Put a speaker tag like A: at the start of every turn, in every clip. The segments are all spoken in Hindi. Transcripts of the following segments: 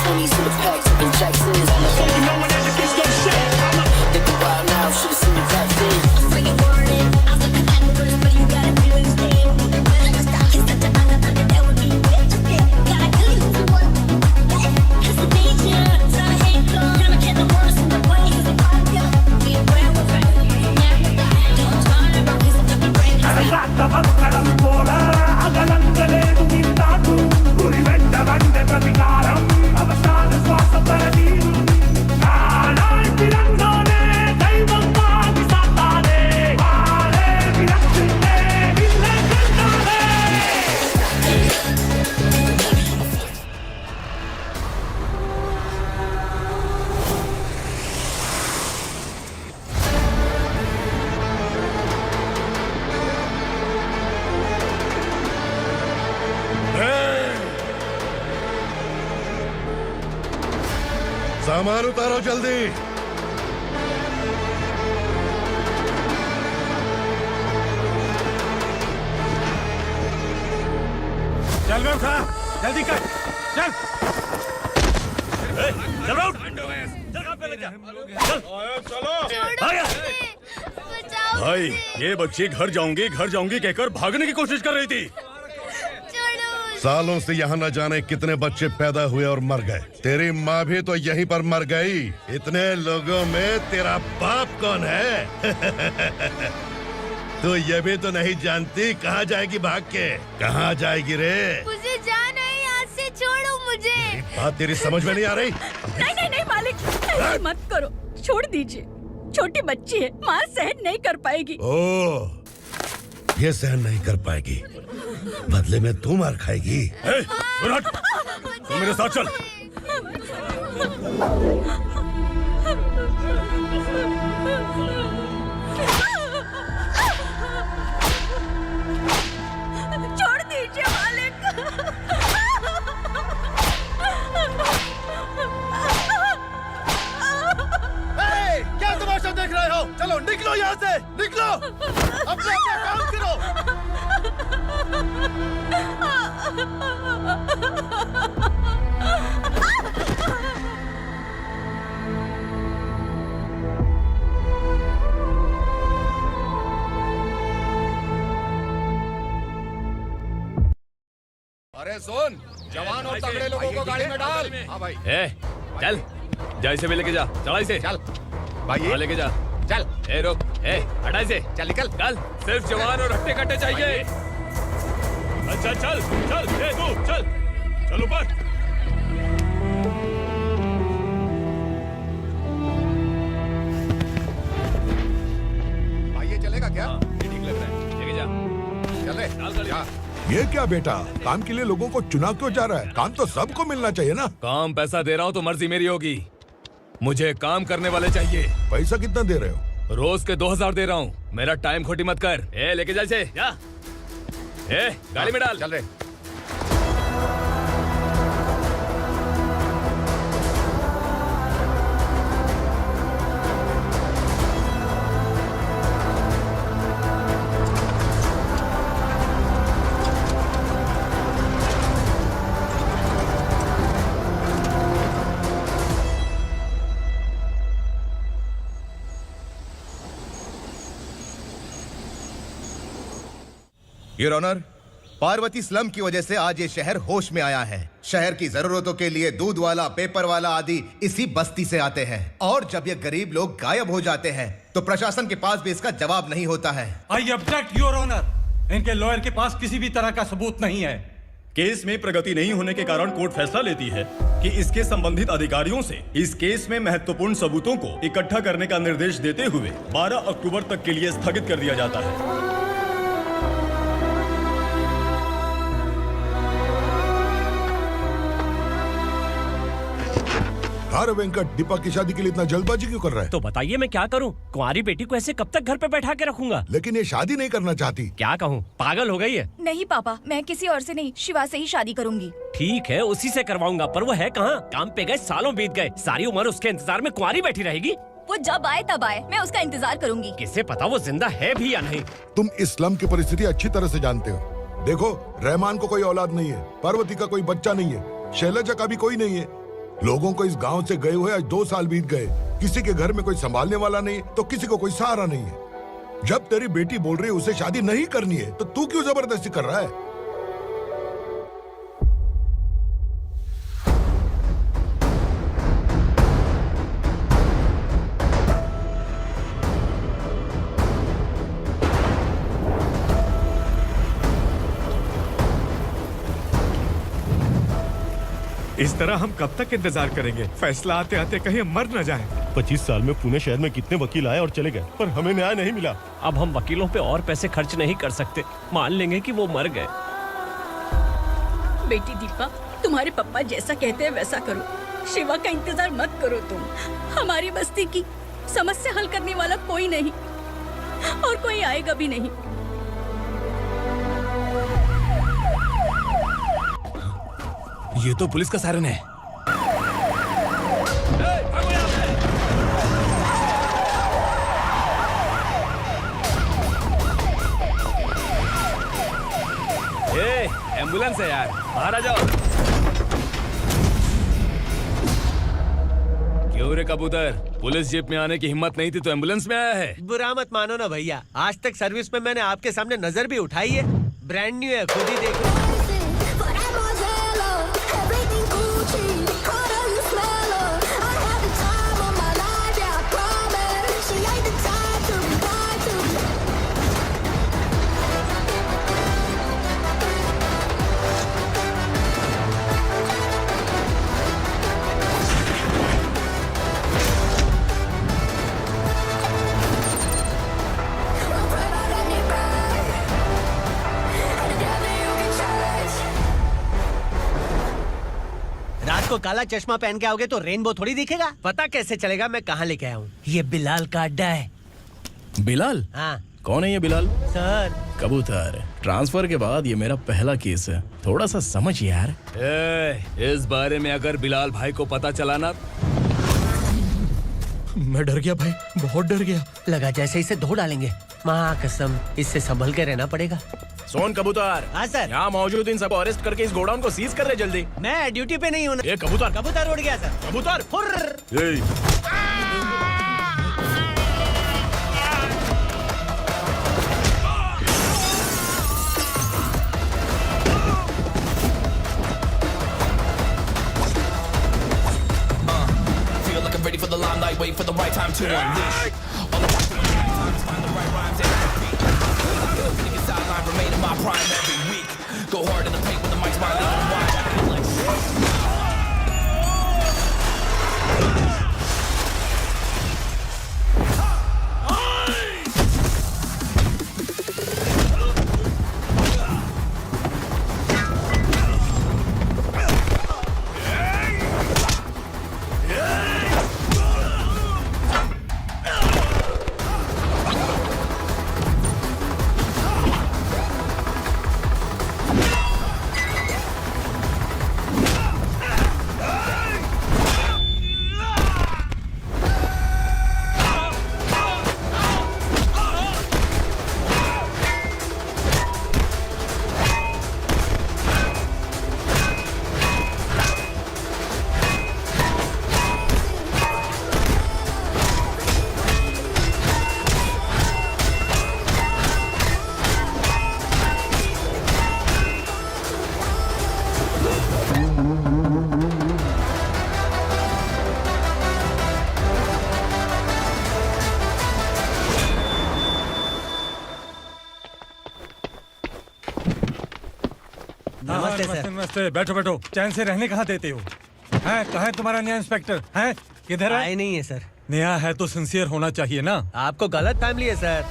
A: 20s to the packs, and Jacksons. You know when that bitch go shit. Think about now, should've seen the rap thing. I'm freaking warning, I was looking at the first, but you gotta do it stay. Let's stop, he's such a that would be rich. Gotta do you one. It's the danger, so I ain't gone. Gonna get the worst in the way, cause I'm on you. Be aware we're ready, never die. Don't turn around, cause I'm the brain.
B: सामान उतारो जल्दी।
C: चल बे उठा, जल्दी कर, चल। चल बे उठ, चल कहाँ पे लग जा, चलो।
B: भाई ये बच्ची घर जाऊंगी कहकर भागने की कोशिश कर रही थी। सालों से यहाँ न जाने कितने बच्चे पैदा हुए और मर गए। तेरी माँ भी तो यहीं पर मर गई। इतने लोगों में तेरा बाप कौन है? तू ये भी तो नहीं जानती कहाँ जाएगी भाग के? कहाँ जाएगी रे?
D: मुझे जाना है, यहाँ से छोड़ो मुझे।
B: बात तेरी समझ में नहीं आ रही?
E: नहीं मालिक, ऐसे मत करो, छोड़ दीजिए। छोटी बच्ची है, माँ सहन नहीं कर पाएगी।
B: ओह, ये सहन नहीं कर पाएगी, बदले में तू मार खाएगी। तू मेरे साथ चल।
E: छोड़ दीजिए मालिक।
C: क्या तमाशा देख रहे हो? चलो निकलो यहाँ से, निकलो। अपना काम करो।
F: अरे सुन, जवान और तगड़े लोगों को गाड़ी में डाल। हाँ भाई।
G: चल, जा इसे भी लेके जा, चला इसे।
F: चल भाई,
G: लेके जा।
F: चल।
G: रुक, हटा इसे।
F: चल निकल।
G: चल, सिर्फ जवान और हट्टे कट्टे चाहिए।
C: अच्छा चल, तू चल ऊपर।
F: भाई ये चलेगा क्या?
G: ये ठीक लग रहा है, लेके जा।
F: चल रे, जा।
H: ये क्या बेटा, काम के लिए लोगों को चुना क्यों जा रहा है? काम तो सबको मिलना चाहिए ना।
G: काम पैसा दे रहा हूँ तो मर्जी मेरी होगी, मुझे काम करने वाले चाहिए।
H: पैसा कितना दे रहे हो?
G: रोज के 2000 दे रहा हूँ, मेरा टाइम खोटी मत कर। लेके जा इसे, जा। गाड़ी में डाल।
F: चल रे। योर ऑनर, पार्वती स्लम की वजह से आज ये शहर होश में आया है। शहर की जरूरतों के लिए दूध वाला, पेपर वाला आदि इसी बस्ती से आते हैं, और जब ये गरीब लोग गायब हो जाते हैं तो प्रशासन के पास भी इसका जवाब नहीं होता है।
C: आई ऑब्जेक्ट योर ऑनर, इनके लॉयर के पास किसी भी तरह का सबूत नहीं है।
I: केस में प्रगति नहीं होने के कारण कोर्ट फैसला लेती है कि इसके संबंधित अधिकारियों से इस केस में महत्वपूर्ण सबूतों को इकट्ठा करने का निर्देश देते हुए 12 अक्टूबर तक के लिए स्थगित कर दिया जाता है।
H: अरे वेंकट, दीपा की शादी के लिए इतना जल्दबाजी क्यों कर रहा है?
J: तो बताइए मैं क्या करूं? कुंवारी बेटी को ऐसे कब तक घर पे बैठा के रखूंगा?
H: लेकिन ये शादी नहीं करना चाहती।
J: क्या कहूं, पागल हो गई है।
E: नहीं पापा, मैं किसी और से नहीं, शिवा से ही शादी करूंगी।
J: ठीक है, उसी से करवाऊंगा, पर वो है कहाँ? काम पे गए, सालों बीत गए, सारी उम्र उसके इंतजार में कुंवारी बैठी रहेगी।
E: वो जब आए तब आए, मैं उसका इंतजार करूंगी।
J: किसे पता वो जिंदा है भी या नहीं।
H: तुम इस्लाम की परिस्थिति अच्छी तरह से जानते हो। देखो, रहमान को कोई औलाद नहीं है, पार्वती का कोई बच्चा नहीं है, शैलजा का भी कोई नहीं है। लोगों को इस गांव से गए हुए आज 2 साल बीत गए। किसी के घर में कोई संभालने वाला नहीं तो किसी को कोई सहारा नहीं है। जब तेरी बेटी बोल रही है उसे शादी नहीं करनी है तो तू क्यों जबरदस्ती कर रहा है?
K: इस तरह हम कब तक इंतजार करेंगे? फैसला आते आते कहीं हम मर न जाएं।
L: 25 साल में पुणे शहर में कितने वकील आए और चले गए, पर हमें न्याय नहीं मिला।
J: अब हम वकीलों पे और पैसे खर्च नहीं कर सकते। मान लेंगे कि वो मर गए।
E: बेटी दीपा, तुम्हारे पापा जैसा कहते हैं वैसा करो। शिवा का इंतजार मत करो तुम। हमारी बस्ती की समस्या हल करने वाला कोई नहीं और कोई आएगा भी नहीं।
G: ये तो पुलिस का सायरन है। एम्बुलेंस है यार, बाहर आ जाओ। क्यों रे कबूतर, पुलिस जीप में आने की हिम्मत नहीं थी तो एम्बुलेंस में आया है?
M: बुरा मत मानो ना भैया, आज तक सर्विस में मैंने आपके सामने नजर भी उठाई है। ब्रांड न्यू है, खुद ही देखो। को काला चश्मा पहन के आओगे तो रेनबो थोड़ी दिखेगा। पता कैसे चलेगा मैं कहाँ लेके आया हूँ? ये बिलाल का अड्डा है।
G: बिलाल?
M: हाँ।
G: कौन है ये बिलाल?
M: सर
G: कबूतर, ट्रांसफर के बाद ये मेरा पहला केस है, थोड़ा सा समझ यार। इस बारे में अगर बिलाल भाई को पता चला ना।
K: मैं डर गया भाई, बहुत डर गया।
M: लगा जैसे इसे धो डालेंगे। माँ कसम, इससे संभल के रहना पड़ेगा।
G: सोन कबूतर।
M: हाँ सर।
G: यहाँ मौजूद इन सबको अरेस्ट करके इस गोडाउन को सीज कर रहे जल्दी।
M: मैं ड्यूटी पे नहीं हूँ।
G: ये कबूतर।
M: कबूतर उड़ गया सर।
G: कबूतर।
N: Ready for the limelight, wait for the right time to unleash. All I want to do is find the right rhymes and beat. Nigga sideline, remain in my prime every week. Go hard in the paint with the mic's my lead and wide. I feel like
K: नमस्ते, बैठो बैठो। चैन से रहने कहाँ देते हो? हैं, कहाँ है तुम्हारा नया इंस्पेक्टर? हैं, किधर है?
M: आए नहीं है सर।
K: नया है तो सिंसियर होना चाहिए ना।
M: आपको गलत फैमिली है सर।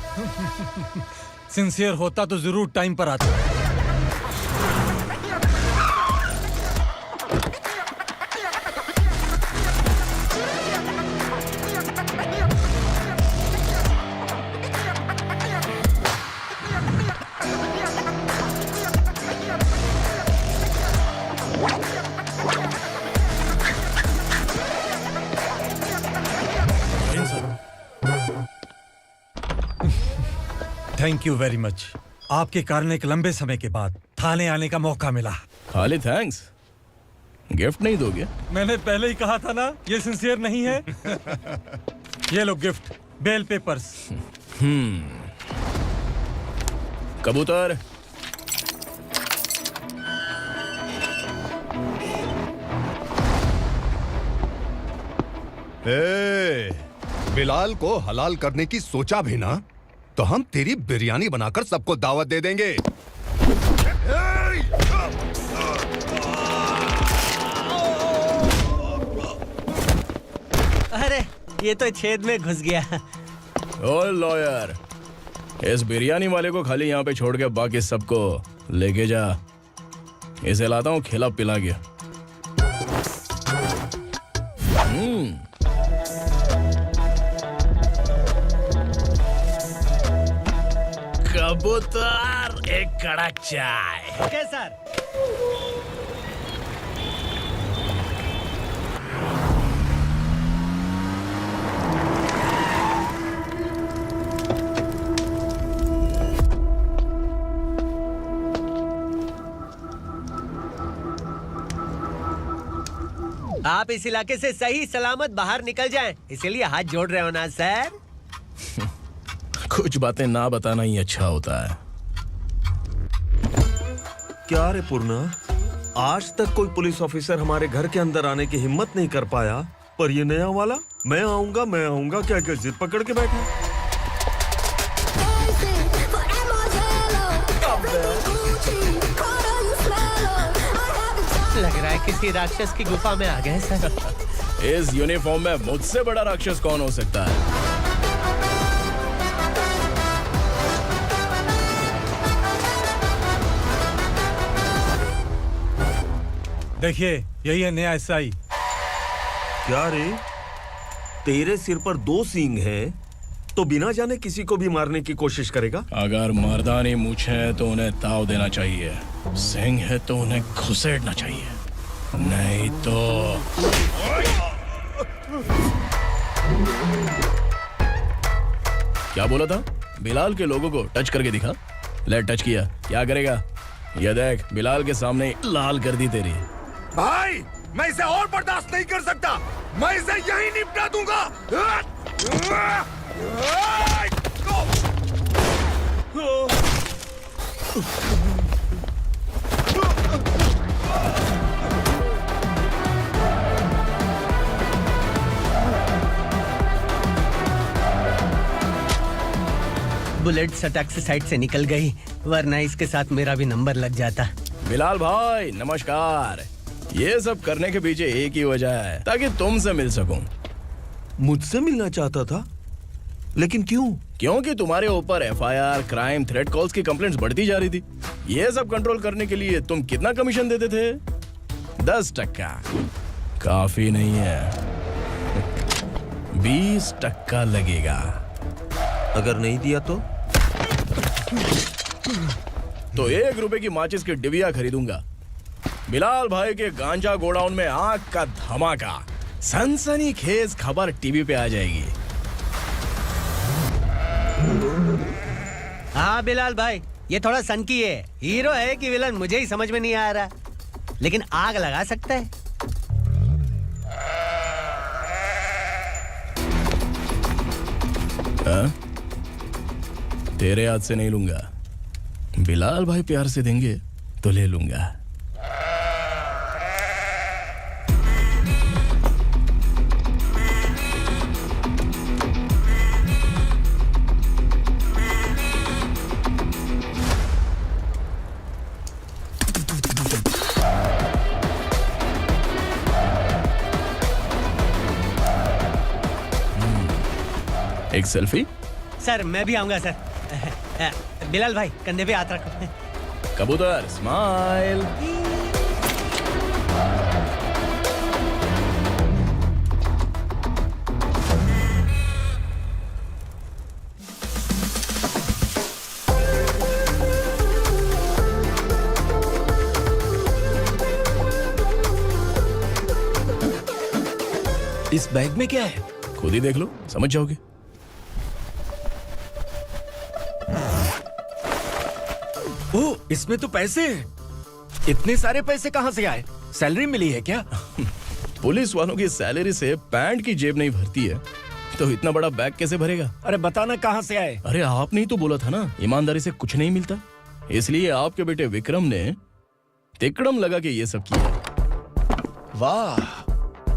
K: सिंसियर होता तो जरूर टाइम पर आता। Thank you very much. आपके कारण एक लंबे समय के बाद थाने आने का मौका मिला।
G: खाली थैंक्स? गिफ्ट नहीं दोगे?
K: मैंने पहले ही कहा था ना, ये सिंसियर नहीं है। ये लो गिफ्ट, बेल पेपर्स।
G: कबूतर,
F: बिलाल को हलाल करने की सोचा भी ना, तो हम तेरी बिरयानी बनाकर सबको दावत दे देंगे।
M: अरे ये तो छेद में घुस गया।
G: ओ लॉयर, इस बिरयानी वाले को खाली यहाँ पे छोड़ के बाकी सबको लेके जा। इसे लाता हूँ खिला पिला के। कबूतर, एक कड़क चाय।
M: Okay sir. आप इस इलाके से सही सलामत बाहर निकल जाएं, इसीलिए हाथ जोड़ रहे हो ना सर।
G: कुछ बातें ना बताना ही अच्छा होता है।
O: क्या रे पूर्णा, आज तक कोई पुलिस ऑफिसर हमारे घर के अंदर आने की हिम्मत नहीं कर पाया, पर ये नया वाला मैं आऊंगा क्या क्या जिद पकड़ के बैठा।
M: लग रहा है किसी राक्षस की गुफा में आ गए सर।
G: इस यूनिफॉर्म में मुझसे बड़ा राक्षस कौन हो सकता है?
K: देखिए, यही है नया एसआई।
O: क्या रे, तेरे सिर पर 2 सींग हैं, तो बिना जाने किसी को भी मारने की कोशिश करेगा?
G: अगर मर्दानी मूछें है तो उन्हें ताव देना चाहिए, सिंह है तो उन्हें घुसेड़ना चाहिए, नहीं तो। क्या बोला था? बिलाल के लोगों को टच करके दिखा। ले टच किया, क्या करेगा? ये देख, बिलाल के सामने लाल कर दी तेरी।
H: भाई, मैं इसे और बर्दाश्त नहीं कर सकता। मैं इसे यहीं निपटा दूंगा।
M: बुलेट सटक से साइड से निकल गई, वरना इसके साथ मेरा भी नंबर लग जाता।
G: बिलाल भाई नमस्कार। ये सब करने के पीछे एक ही वजह है, ताकि तुमसे मिल सकूं।
O: मुझसे मिलना चाहता था, लेकिन क्यों?
G: क्योंकि तुम्हारे ऊपर एफआईआर, क्राइम, थ्रेट कॉल्स की कंप्लेंट्स बढ़ती जा रही थी। ये सब कंट्रोल करने के लिए तुम कितना कमीशन देते थे? 10%। काफी नहीं है, 20% लगेगा।
O: अगर नहीं दिया
G: तो 1 रुपए की माचिस की डिबिया खरीदूंगा। बिलाल भाई के गांजा गोडाउन में आग का धमाका, सनसनीखेज खबर टीवी पे आ जाएगी।
M: हाँ बिलाल भाई, ये थोड़ा सनकी है। हीरो है कि विलन मुझे ही समझ में नहीं आ रहा, लेकिन आग लगा सकता है।
G: तेरे हाथ से नहीं लूंगा, बिलाल भाई प्यार से देंगे तो ले लूंगा। एक सेल्फी?
M: सर मैं भी आऊंगा सर। बिलाल भाई कंधे पे हाथ रखो।
G: कबूतर स्माइल।
O: इस बैग में क्या है?
G: खुद ही देख लो, समझ जाओगे।
O: ओह, इसमें तो पैसे हैं।
M: इतने सारे पैसे कहाँ से आए? सैलरी मिली है क्या?
G: पुलिस वालों की सैलरी से पैंट की जेब नहीं भरती है, तो इतना बड़ा बैग कैसे भरेगा?
M: अरे बताना कहाँ से आए?
G: अरे आपने ही तो बोला था ना, ईमानदारी से कुछ नहीं मिलता, इसलिए आपके बेटे विक्रम ने तिकड़म लगा के ये सब किया।
M: वाह,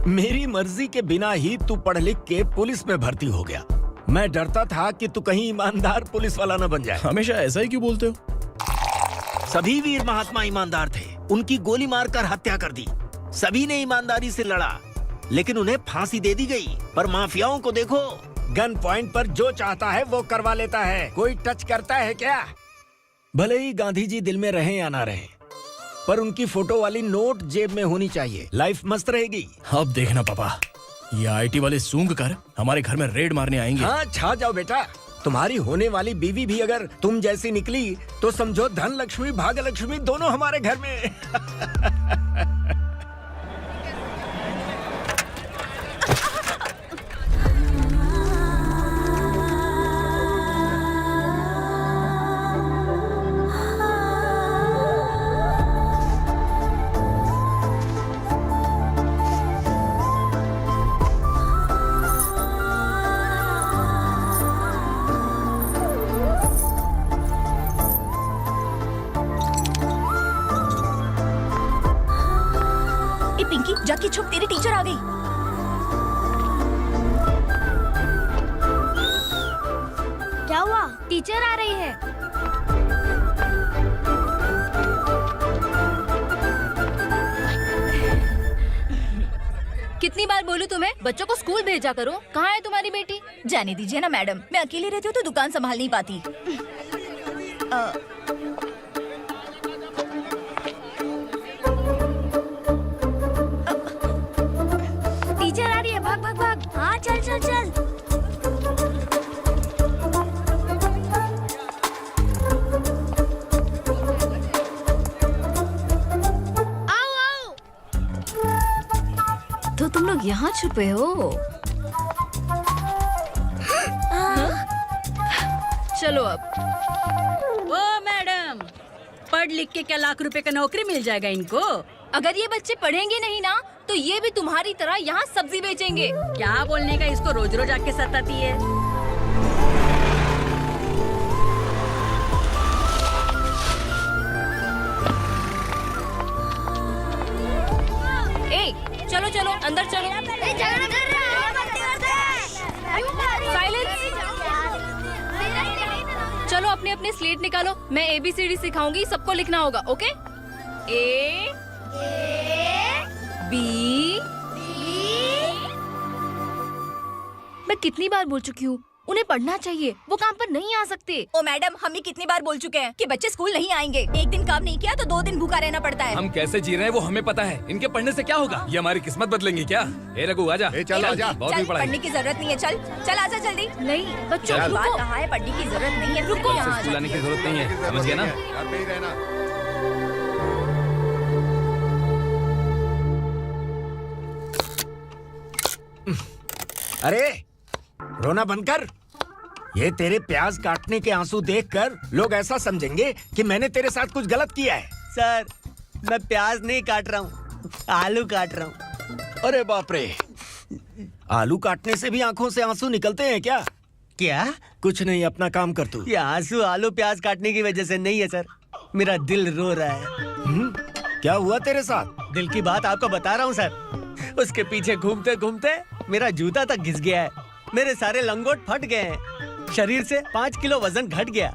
M: मेरी मर्जी के बिना ही तू पढ़ लिख के पुलिस में भर्ती हो गया। मैं डरता था कि तू कहीं ईमानदार पुलिस वाला न बन जाए।
G: हमेशा ऐसा ही क्यों बोलते हो?
M: सभी वीर महात्मा ईमानदार थे, उनकी गोली मारकर हत्या कर दी। सभी ने ईमानदारी से लड़ा, लेकिन उन्हें फांसी दे दी गई। पर माफियाओं को देखो, गन पॉइंट पर जो चाहता है वो करवा लेता है। कोई टच करता है क्या? भले ही गांधी जी दिल में रहे या ना रहे, पर उनकी फोटो वाली नोट जेब में होनी चाहिए। लाइफ मस्त रहेगी।
G: अब देखना पापा, ये आईटी वाले सूंघ कर हमारे घर में रेड मारने आएंगे।
M: हाँ, छा जाओ बेटा। तुम्हारी होने वाली बीवी भी अगर तुम जैसी निकली तो समझो धन लक्ष्मी भाग्य लक्ष्मी दोनों हमारे घर में।
E: पिंकी, जाके छुप, तेरी टीचर आ गई।
D: क्या हुआ? टीचर आ रही है।
E: कितनी बार बोलूं तुम्हें, बच्चों को स्कूल भेजा करो। कहाँ है तुम्हारी बेटी? जाने दीजिए ना मैडम, मैं अकेली रहती हूँ तो दुकान संभाल नहीं पाती।
D: टीचर आ रही है, भाग भाग भाग। हाँ, चल चल चल। आओ आओ।
E: तो तुम लोग यहाँ छुपे हो? चलो अब।
P: ओ मैडम, पढ़ लिख के क्या लाख रुपए का नौकरी मिल जाएगा इनको?
E: अगर ये बच्चे पढ़ेंगे नहीं ना, तो ये भी तुम्हारी तरह यहाँ सब्जी बेचेंगे।
P: क्या बोलने का, इसको रोज रोज आके सताती है।
E: ए, चलो चलो अंदर चलो। साइलेंस। चलो अपने अपने स्लेट निकालो, मैं ABCD सिखाऊंगी, सबको लिखना होगा। ओके? A B। मैं कितनी बार बोल चुकी हूँ, उन्हें पढ़ना चाहिए, वो काम पर नहीं आ सकते। ओ मैडम, हम ही कितनी बार बोल चुके हैं कि बच्चे स्कूल नहीं आएंगे। एक दिन काम नहीं किया तो 2 दिन भूखा रहना पड़ता है।
Q: हम कैसे जी रहे हैं वो हमें पता है, इनके पढ़ने से क्या होगा? ये हमारी किस्मत बदलेंगे क्या? ए रघु आजा।
B: चल आजा।
Q: बहुत भी पढ़ाई।
E: पढ़ने की जरूरत नहीं है, चल चल आजा जल्दी। नहीं बच्चों की बात कहाँ है, पढ़ने की जरूरत नहीं है, रुको।
Q: स्कूल आने की जरूरत नहीं है, समझ गया ना?
B: घर पे ही रहना।
M: अरे रोना बंद कर। ये तेरे प्याज काटने के आंसू देखकर लोग ऐसा समझेंगे कि मैंने तेरे साथ कुछ गलत किया है।
R: सर, मैं प्याज नहीं काट रहा हूँ, आलू काट रहा हूँ।
M: अरे बाप रे, आलू काटने से भी आंखों से आंसू निकलते हैं क्या?
R: क्या?
M: कुछ नहीं, अपना काम कर तू।
R: ये आंसू आलू प्याज काटने की वजह से नहीं है सर, मेरा दिल रो रहा है।
M: क्या हुआ तेरे साथ?
R: दिल की बात आपको बता रहा हूँ सर। उसके पीछे घूमते घूमते मेरा जूता तक घिस गया है, मेरे सारे लंगोट फट गए हैं, शरीर से 5 किलो वजन घट गया।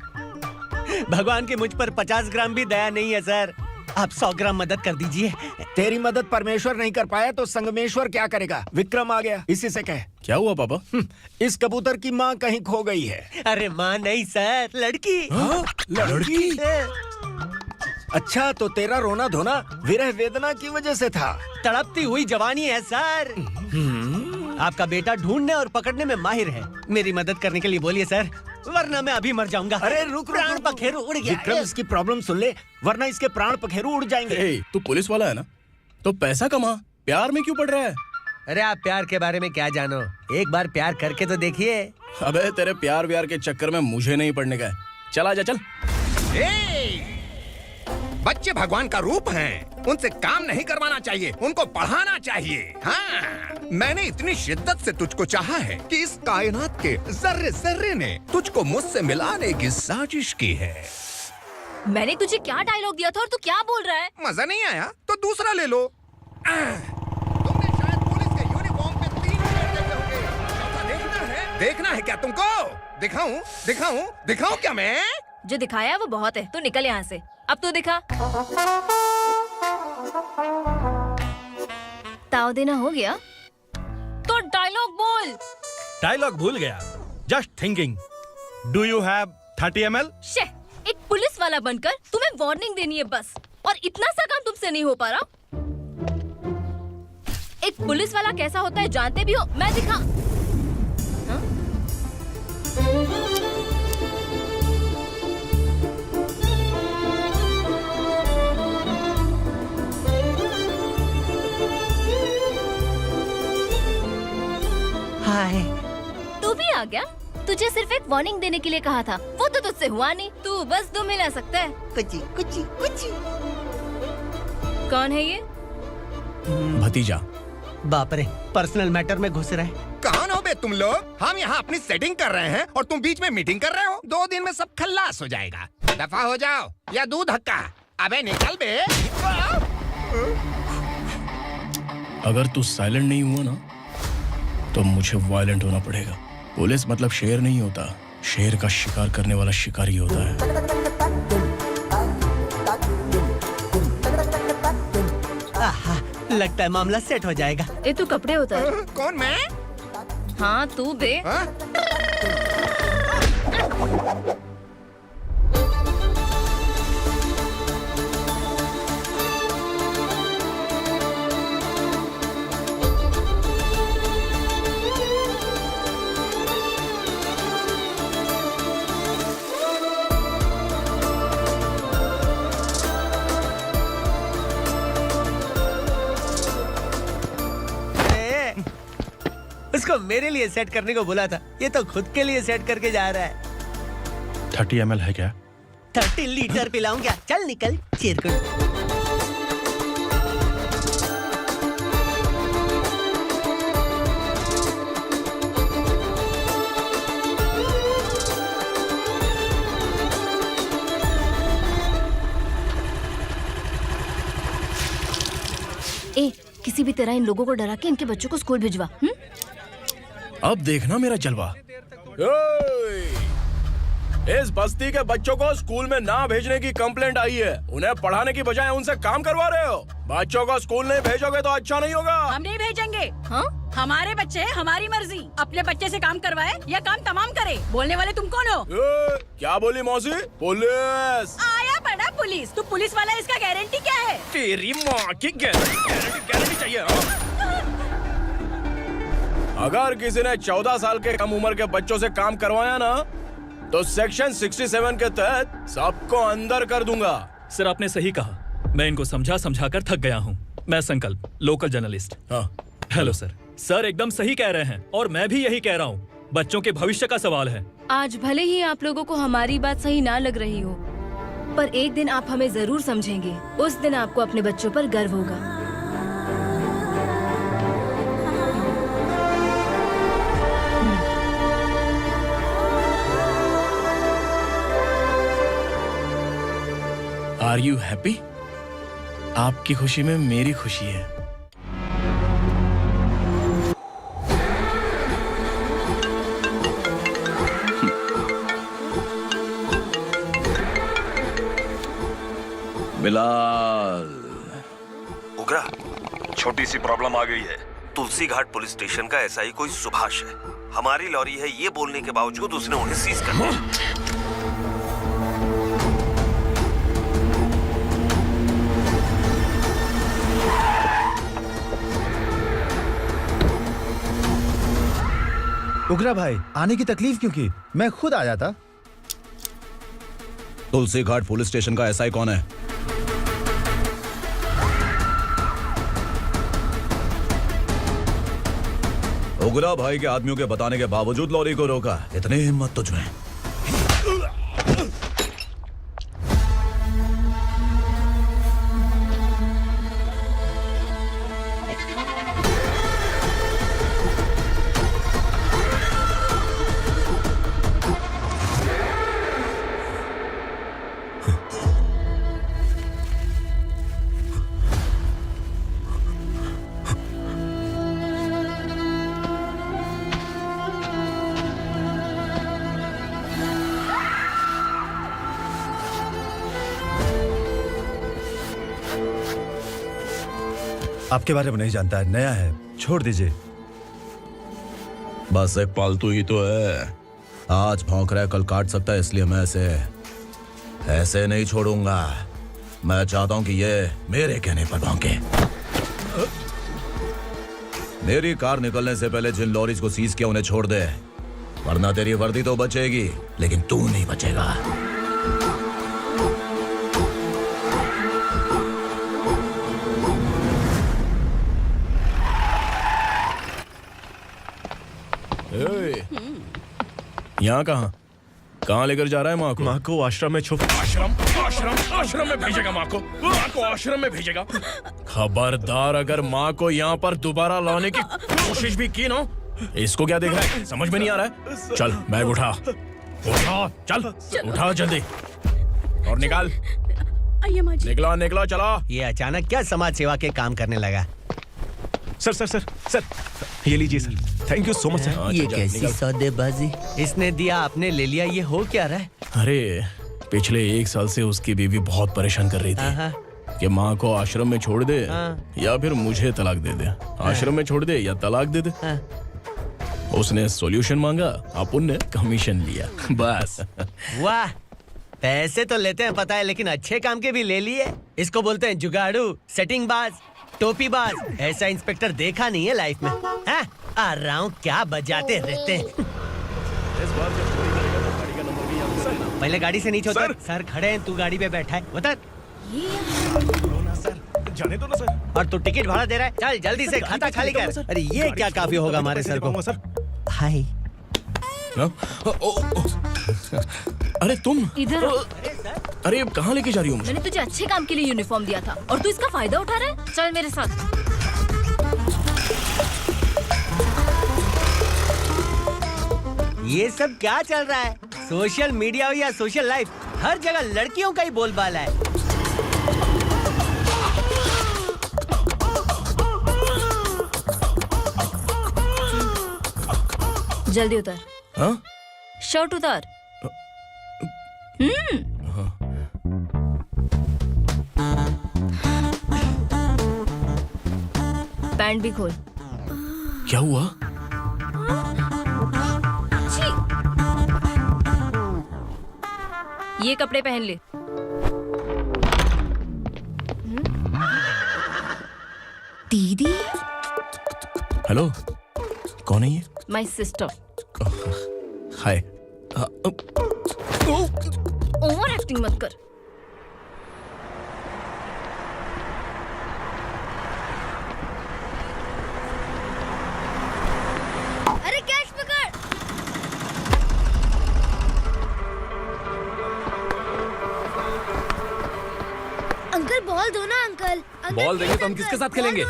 R: भगवान की मुझ पर 50 ग्राम भी दया नहीं है सर, आप 100 ग्राम मदद कर दीजिए।
M: तेरी मदद परमेश्वर नहीं कर पाया तो संगमेश्वर क्या करेगा? विक्रम आ गया, इसी से कह।
G: क्या हुआ पापा?
M: इस कबूतर की माँ कहीं खो गई है।
R: अरे माँ नहीं सर, लड़की।
M: लड़की? अच्छा, तो तेरा रोना धोना विरह वेदना की वजह से था।
R: तड़पती हुई जवानी है सर। आपका बेटा ढूंढने और पकड़ने में माहिर है, मेरी मदद करने के लिए बोलिए सर, वरना मैं अभी मर जाऊंगा।
M: अरे रुक,
R: प्राण पखेरु उड़ गया।
M: विक्रम, इसकी प्रॉब्लम सुन ले, वरना इसके प्राण पखेरु उड़ जाएंगे।
G: तू पुलिस वाला है ना, तो पैसा कमा, प्यार में क्यों पड़ रहा है?
R: अरे आप प्यार के बारे में क्या जानो, एक बार प्यार करके तो देखिए।
G: अबे तेरे प्यार व्यार के चक्कर में मुझे नहीं पड़ने का है, चल आजा चल।
S: बच्चे भगवान का रूप हैं। उनसे काम नहीं करवाना चाहिए, उनको पढ़ाना चाहिए। हाँ, मैंने इतनी शिद्दत से तुझको चाहा है कि इस कायनात के जर्रे जर्रे ने तुझको मुझसे मिलाने की साजिश की है।
T: मैंने तुझे क्या डायलॉग दिया था और तू क्या बोल रहा है?
S: मजा नहीं आया तो दूसरा ले लो। तुमने शायद पुलिस के यूनिफॉर्म पे 3 मिनट देखे होंगे। चौथा देखना है क्या तुमको? दिखाऊं दिखाऊं दिखाऊं क्या मैं?
T: जो दिखाया वो बहुत है, तू निकल यहाँ से। अब तू दिखा। ताव देना हो गया तो डायलॉग बोल।
K: डायलॉग भूल गया। Just thinking. Do you have 30 ml?
T: शे, एक पुलिस वाला बनकर तुम्हें वार्निंग देनी है बस, और इतना सा काम तुमसे नहीं हो पा रहा। एक पुलिस वाला कैसा होता है जानते भी हो? मैं दिखा। हाँ?
R: हाय।
T: तू भी आ गया? तुझे सिर्फ एक वार्निंग देने के लिए कहा था, वो तो तुझसे हुआ नहीं। तू बस दुम हिला सकता है। कुची कुची कुची। कौन है ये?
G: भतीजा।
R: बाप रे, पर्सनल मैटर में घुस रहे।
S: कौन हो बे तुम लोग? हम यहाँ अपनी सेटिंग कर रहे हैं और तुम बीच में मीटिंग कर रहे हो। 2 दिन में सब खल्लास हो जाएगा। दफा हो जाओ या दूध हक्का। अबे निकल बे।
G: अगर तू साइलेंट नहीं हुआ ना तो मुझे वायलेंट होना पड़ेगा। पुलिस मतलब शेर नहीं होता, शेर का शिकार करने वाला शिकारी होता है।
R: आहा, लगता है मामला सेट हो जाएगा।
T: ये तू कपड़े उतार।
S: कौन मैं?
T: हाँ तू बे।
R: उसको मेरे लिए सेट करने को बोला था, ये तो खुद के लिए सेट करके जा रहा है।
L: 30 ml है क्या?
R: 30 लीटर पिलाऊं क्या? चल निकल चिरकुट।
T: ए, किसी भी तरह इन लोगों को डरा के इनके बच्चों को स्कूल भिजवा।
G: अब देखना मेरा जलवा। इस बस्ती के बच्चों को स्कूल में ना भेजने की कंप्लेंट आई है। उन्हें पढ़ाने की बजाय उनसे काम करवा रहे हो। बच्चों को स्कूल नहीं भेजोगे तो अच्छा नहीं होगा।
E: हम नहीं भेजेंगे। हाँ? हमारे बच्चे हमारी मर्जी। अपने बच्चे से काम करवाए या काम तमाम करे। बोलने वाले तुम कौन हो?
G: क्या बोली मौसी? पुलिस
E: आया बड़ा पुलिस। तू पुलिस वाला, इसका गारंटी क्या है?
G: तेरी माँ की गारंटी चाहिए। अगर किसी ने 14 साल के कम उम्र के बच्चों से काम करवाया ना तो सेक्शन 67 के तहत सबको अंदर कर दूंगा।
I: सर आपने सही कहा। मैं इनको समझा कर थक गया हूँ। मैं संकल्प, लोकल जर्नलिस्ट।
G: हाँ।
I: Hello sir. सर एकदम सही कह रहे हैं और मैं भी यही कह रहा हूँ। बच्चों के भविष्य का सवाल है।
T: आज भले ही आप लोगों को हमारी बात सही ना लग रही हो, पर एक दिन आप हमें जरूर समझेंगे। उस दिन आपको अपने बच्चों पर गर्व होगा।
G: Are you happy? आपकी खुशी में मेरी खुशी है।
O: बिलाल। उगरा, छोटी सी प्रॉब्लम आ गई है। तुलसी घाट पुलिस स्टेशन का एसआई कोई सुभाष है। हमारी लॉरी है ये बोलने के बावजूद उसने उन्हें सीज कर दिया।
C: उगरा भाई, आने की तकलीफ क्यों की? मैं खुद आ जाता।
I: तुलसी घाट पुलिस स्टेशन का एसआई कौन है? उगरा भाई के आदमियों के बताने के बावजूद लॉरी को रोका। इतनी हिम्मत तुझमें?
C: आपके बारे में नहीं जानता है, नया है, छोड़ दीजिए।
G: बस एक पालतू ही तो है। आज भौंक रहा है, कल काट सकता है, इसलिए मैं ऐसे नहीं छोड़ूंगा। मैं चाहता हूं कि ये मेरे कहने पर भौंके। मेरी कार निकलने से पहले जिन लॉरीज को सीज किया उन्हें छोड़ दे, वरना तेरी वर्दी तो बचेगी लेकिन तू नहीं बचेगा। यहाँ कहाँ लेकर जा रहा है माँ को?
L: माँ को आश्रम में छुप।
G: आश्रम में भेजेगा माँ को? माँ को आश्रम में भेजेगा? खबरदार, अगर माँ को यहाँ पर दोबारा लाने की कोशिश भी की ना, इसको क्या देख रहा है, समझ में नहीं आ रहा है? चल बैग उठा, चल उठा जल्दी और निकाल। निकला चला।
R: ये अचानक क्या समाज सेवा के काम करने लगा?
L: सर, ये लीजिए sir. Thank you so much sir.
R: ये कैसी सौदेबाजी? इसने दिया, आपने ले लिया, ये हो क्या रहा है?
G: अरे पिछले 1 साल से उसकी बीवी बहुत परेशान कर रही थी कि माँ को आश्रम में छोड़ दे या फिर मुझे तलाक दे दे। आश्रम में छोड़ दे या तलाक दे दे। उसने सॉल्यूशन मांगा, अपन ने कमीशन लिया, बस।
R: वाह, पैसे तो लेते हैं पता है, लेकिन अच्छे काम के भी ले लिए। इसको बोलते हैं जुगाड़ू, सेटिंग बाज, टोपी बाज। ऐसा इंस्पेक्टर देखा नहीं है लाइफ में। हाँ? आ रहा हूँ, क्या बजाते रहते हैं। पहले गाड़ी से नीचे उतर। सर खड़े हैं, तू गाड़ी पे बैठा है, उतर।
L: जाने दो ना सर।
R: और तू टिकट भाड़ा दे रहा है, चल जल्दी से खाता खाली कर। अरे ये क्या काफी होगा हमारे सर को। हाय।
G: अरे तुम
T: इधर।
G: अरे कहाँ लेके जा रही हो मुझे?
T: मैंने तुझे अच्छे काम के लिए यूनिफॉर्म दिया था और तू इसका फायदा उठा रहा है। चल मेरे साथ।
R: ये सब क्या चल रहा है? सोशल मीडिया हो या सोशल लाइफ, हर जगह लड़कियों का ही बोलबाला है।
T: जल्दी उतर।
G: हाँ?
T: शर्ट उतार। पैंट भी खोल।
G: क्या हुआ?
T: ये कपड़े पहन ले। दीदी।
G: हेलो, कौन है ये?
T: My sister.
G: Hi.
T: Over acting मत कर। अरे कैच पकड़।
D: अंकल बॉल दो ना अंकल।
Q: बॉल देंगे तो हम किसके साथ खेलेंगे?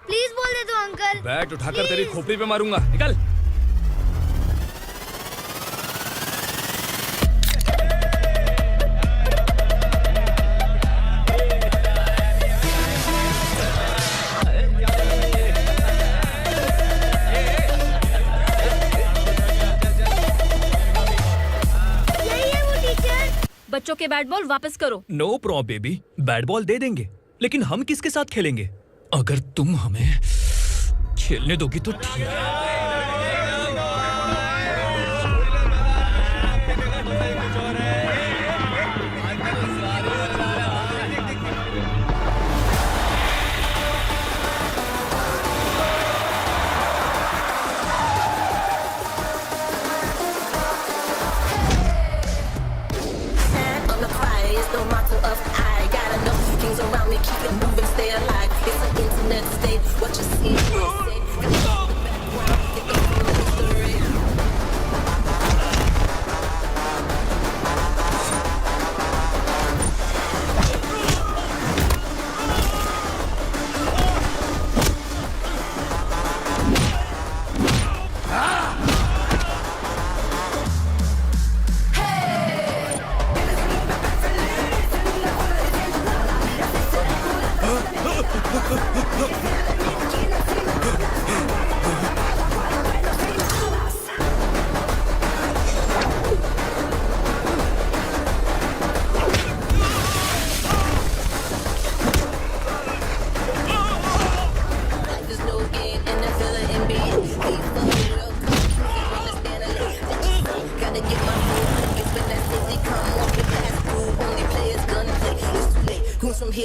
D: प्लीज बॉल दे दो अंकल।
Q: बैट उठाकर तेरी खोपड़ी पे मारूंगा, निकल।
T: बच्चों के बैट बॉल वापस करो।
Q: No problem baby, bat ball दे देंगे, लेकिन हम किसके साथ खेलेंगे? अगर तुम हमें खेलने दोगी तो ठीक है।
A: The motto of I got enough things around me, keep it moving, stay alive. It's an internet state. What you see,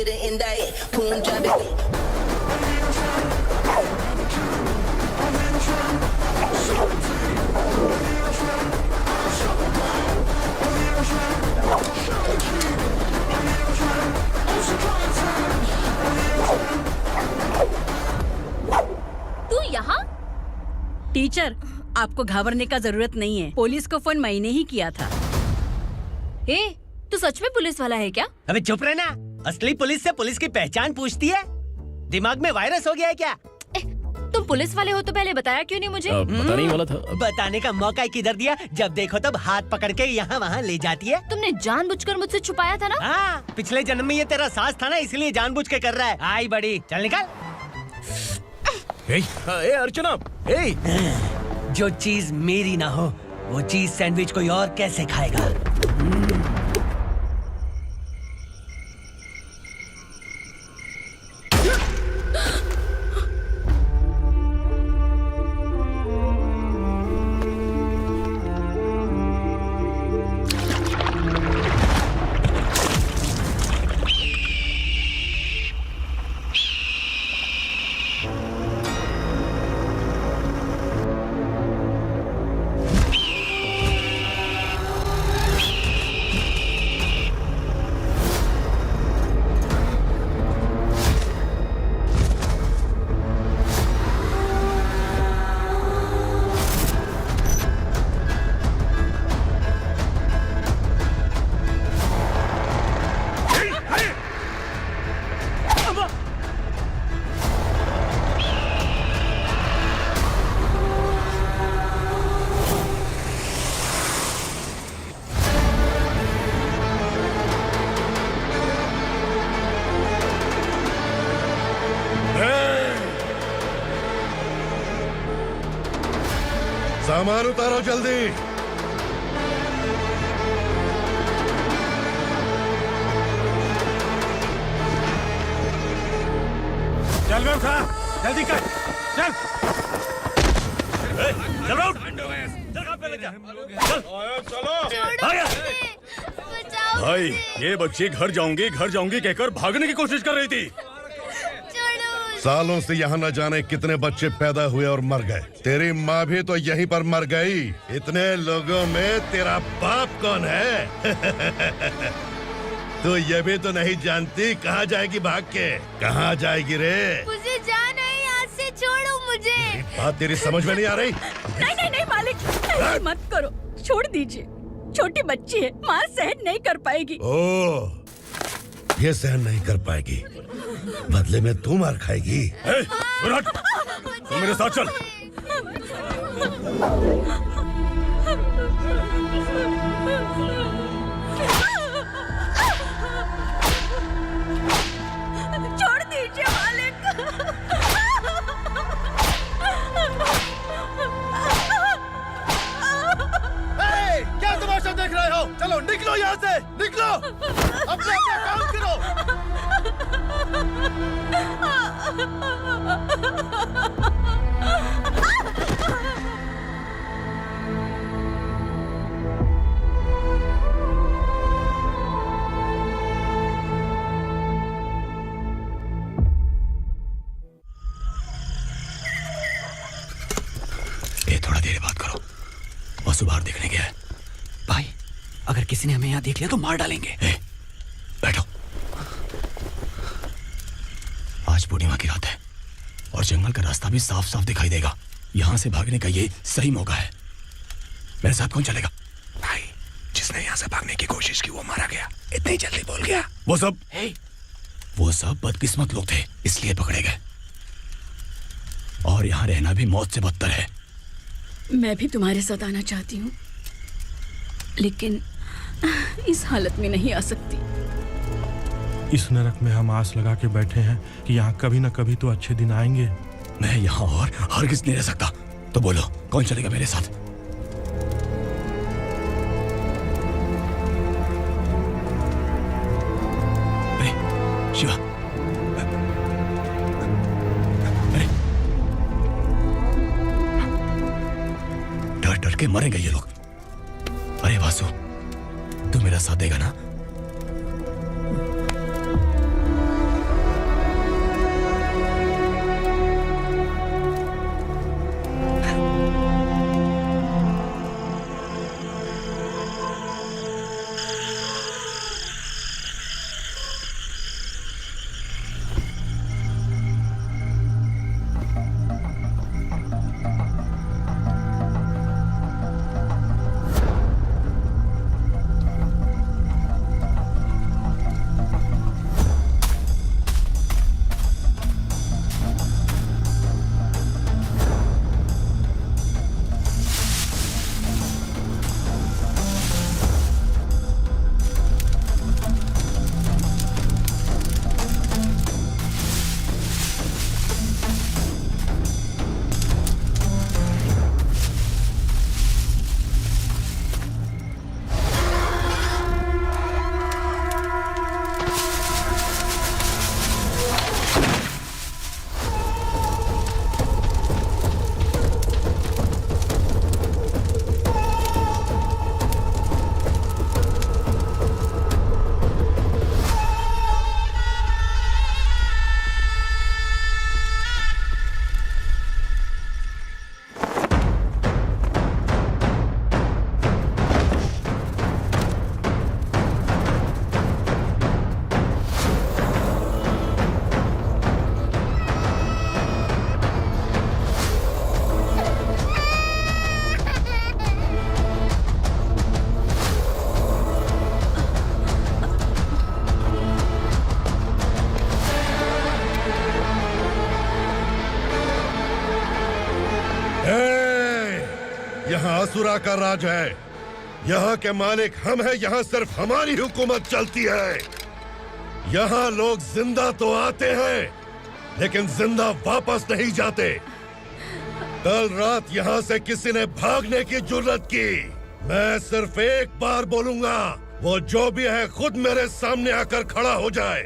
A: get it in that Punjabi.
T: तू यहाँ?
P: टीचर, आपको घबराने का जरूरत नहीं है। पुलिस को फोन मैंने ही किया था।
T: ए, तू सच में पुलिस वाला है क्या?
R: अबे चुप रहना। असली पुलिस से पुलिस की पहचान पूछती है? दिमाग में वायरस हो गया है क्या?
T: तुम पुलिस वाले हो तो पहले बताया क्यों नहीं मुझे?
G: बताने ही वाला था।
R: बताने का मौका किधर दिया? जब देखो तब हाथ पकड़ के यहाँ वहाँ ले जाती है।
T: तुमने जानबूझकर मुझसे छुपाया था ना?
R: हाँ, पिछले जन्म में ये तेरा सास था ना, इसलिए जानबूझ के कर रहा है। आई बड़ी, चल निकल।
G: ए अर्चना,
R: जो चीज मेरी ना हो वो चीज सैंडविच कोई और कैसे खाएगा?
B: सामान उतारो जल्दी।
K: चल बे उठा, जल्दी कर, चल।
G: चल राउट,
I: भाई ये बच्ची घर जाऊंगी कहकर भागने की कोशिश कर रही थी।
B: सालों से यहाँ न जाने कितने बच्चे पैदा हुए और मर गए। तेरी माँ भी तो यहीं पर मर गई। इतने लोगों में तेरा बाप कौन है? तो ये भी तो नहीं जानती कहाँ जाएगी भाग के? कहाँ जाएगी रे?
T: मुझे जाना है, यहाँ से छोड़ो मुझे।
B: बात तेरी समझ में नहीं आ रही?
P: नहीं मालिक, ऐसे मत करो, छोड़ दीजिए। छोटी बच्ची है, माँ सहन नहीं कर पाएगी।
B: ओह, ये सहन नहीं कर पाएगी, बदले में तू मार खाएगी।
I: तू मेरे साथ चल।
P: छोड़ दीजिए मालिक।
C: क्या तमाशा देख रहे हो? चलो निकलो यहाँ से, निकलो। अपना काम करो।
Q: ये थोड़ा देर बात करो। बस बाहर देखने गया है। भाई, अगर किसी ने हमें यहाँ देख लिया तो मार डालेंगे। बैठो। आज पूर्णिमा की रात है और जंगल का रास्ता भी साफ साफ दिखाई देगा। यहाँ से भागने का ये सही मौका है। मेरे साथ कौन चलेगा? भाई, जिसने यहाँ से भागने की कोशिश की वो मारा गया। इतनी जल्दी बोल गया। वो सब बदकिस्मत लोग थे, इसलिए पकड़े गए। और यहाँ रहना भी मौत से बदतर है।
P: मैं भी तुम्हारे साथ आना चाहती हूँ, लेकिन इस हालत में नहीं आ सकती।
K: इस नरक में हम आस लगा के बैठे हैं कि यहाँ कभी न कभी तो अच्छे दिन आएंगे।
Q: मैं यहाँ और हरगिज़ नहीं रह सकता। तो बोलो, कौन चलेगा मेरे साथ? अरे शिवा, अरे डर डर के मरेंगे ये लोग। अरे वासु, तू मेरा साथ देगा ना?
B: यहाँ असुरा का राज है। यहाँ के मालिक हम हैं। यहाँ सिर्फ हमारी हुकूमत चलती है। यहाँ लोग जिंदा तो आते हैं, लेकिन जिंदा वापस नहीं जाते। कल रात यहाँ से किसी ने भागने की जुर्रत की, मैं सिर्फ एक बार बोलूंगा, वो जो भी है खुद मेरे सामने आकर खड़ा हो जाए।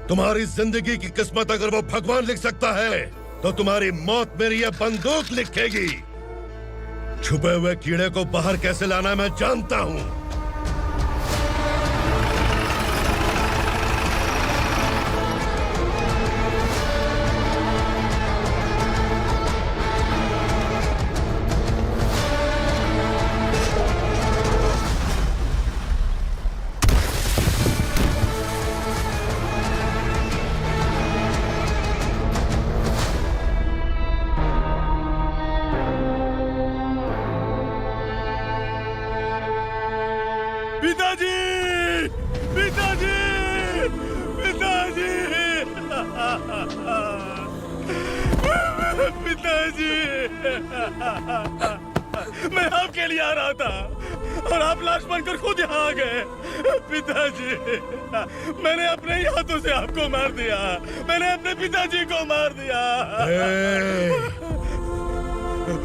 B: तुम्हारी जिंदगी की किस्मत अगर वो भगवान लिख सकता है, तो तुम्हारी मौत मेरी ये बंदूक लिखेगी। छुपे हुए कीड़े को बाहर कैसे लाना मैं जानता हूँ।
C: मैं आपके लिए आ रहा था और आप लाश बनकर खुद यहाँ आ गए। पिताजी, मैंने अपने ही हाथों से आपको मार दिया। मैंने अपने पिताजी को मार दिया।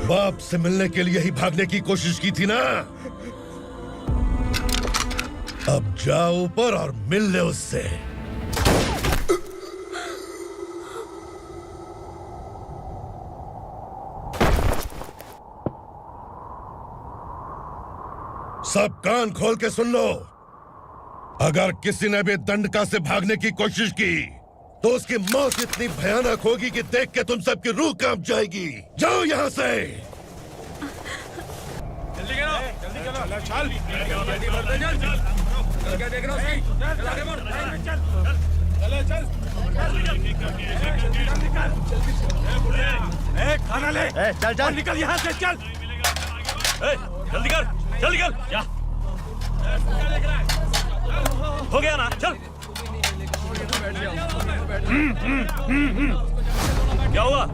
B: बाप से मिलने के लिए ही भागने की कोशिश की थी ना? अब जाओ ऊपर और मिल ले उससे। सब कान खोल के सुन लो। अगर किसी ने भी दंडका से भागने की कोशिश की, तो उसकी मौत इतनी भयानक होगी कि देख के तुम सबकी रूह कांप जाएगी। जाओ यहाँ से।
C: जल्दी करो, जल्दी करो, चल, जल्दी बढ़ते चल, चल, क्या देख रहा है? चल आगे बढ़, चल, चल, खाना ले, चल चल, निकल यहाँ से, चल, जल्दी कर, जल्दी कर, क्या? हो गया ना, चल। क्या हुआ?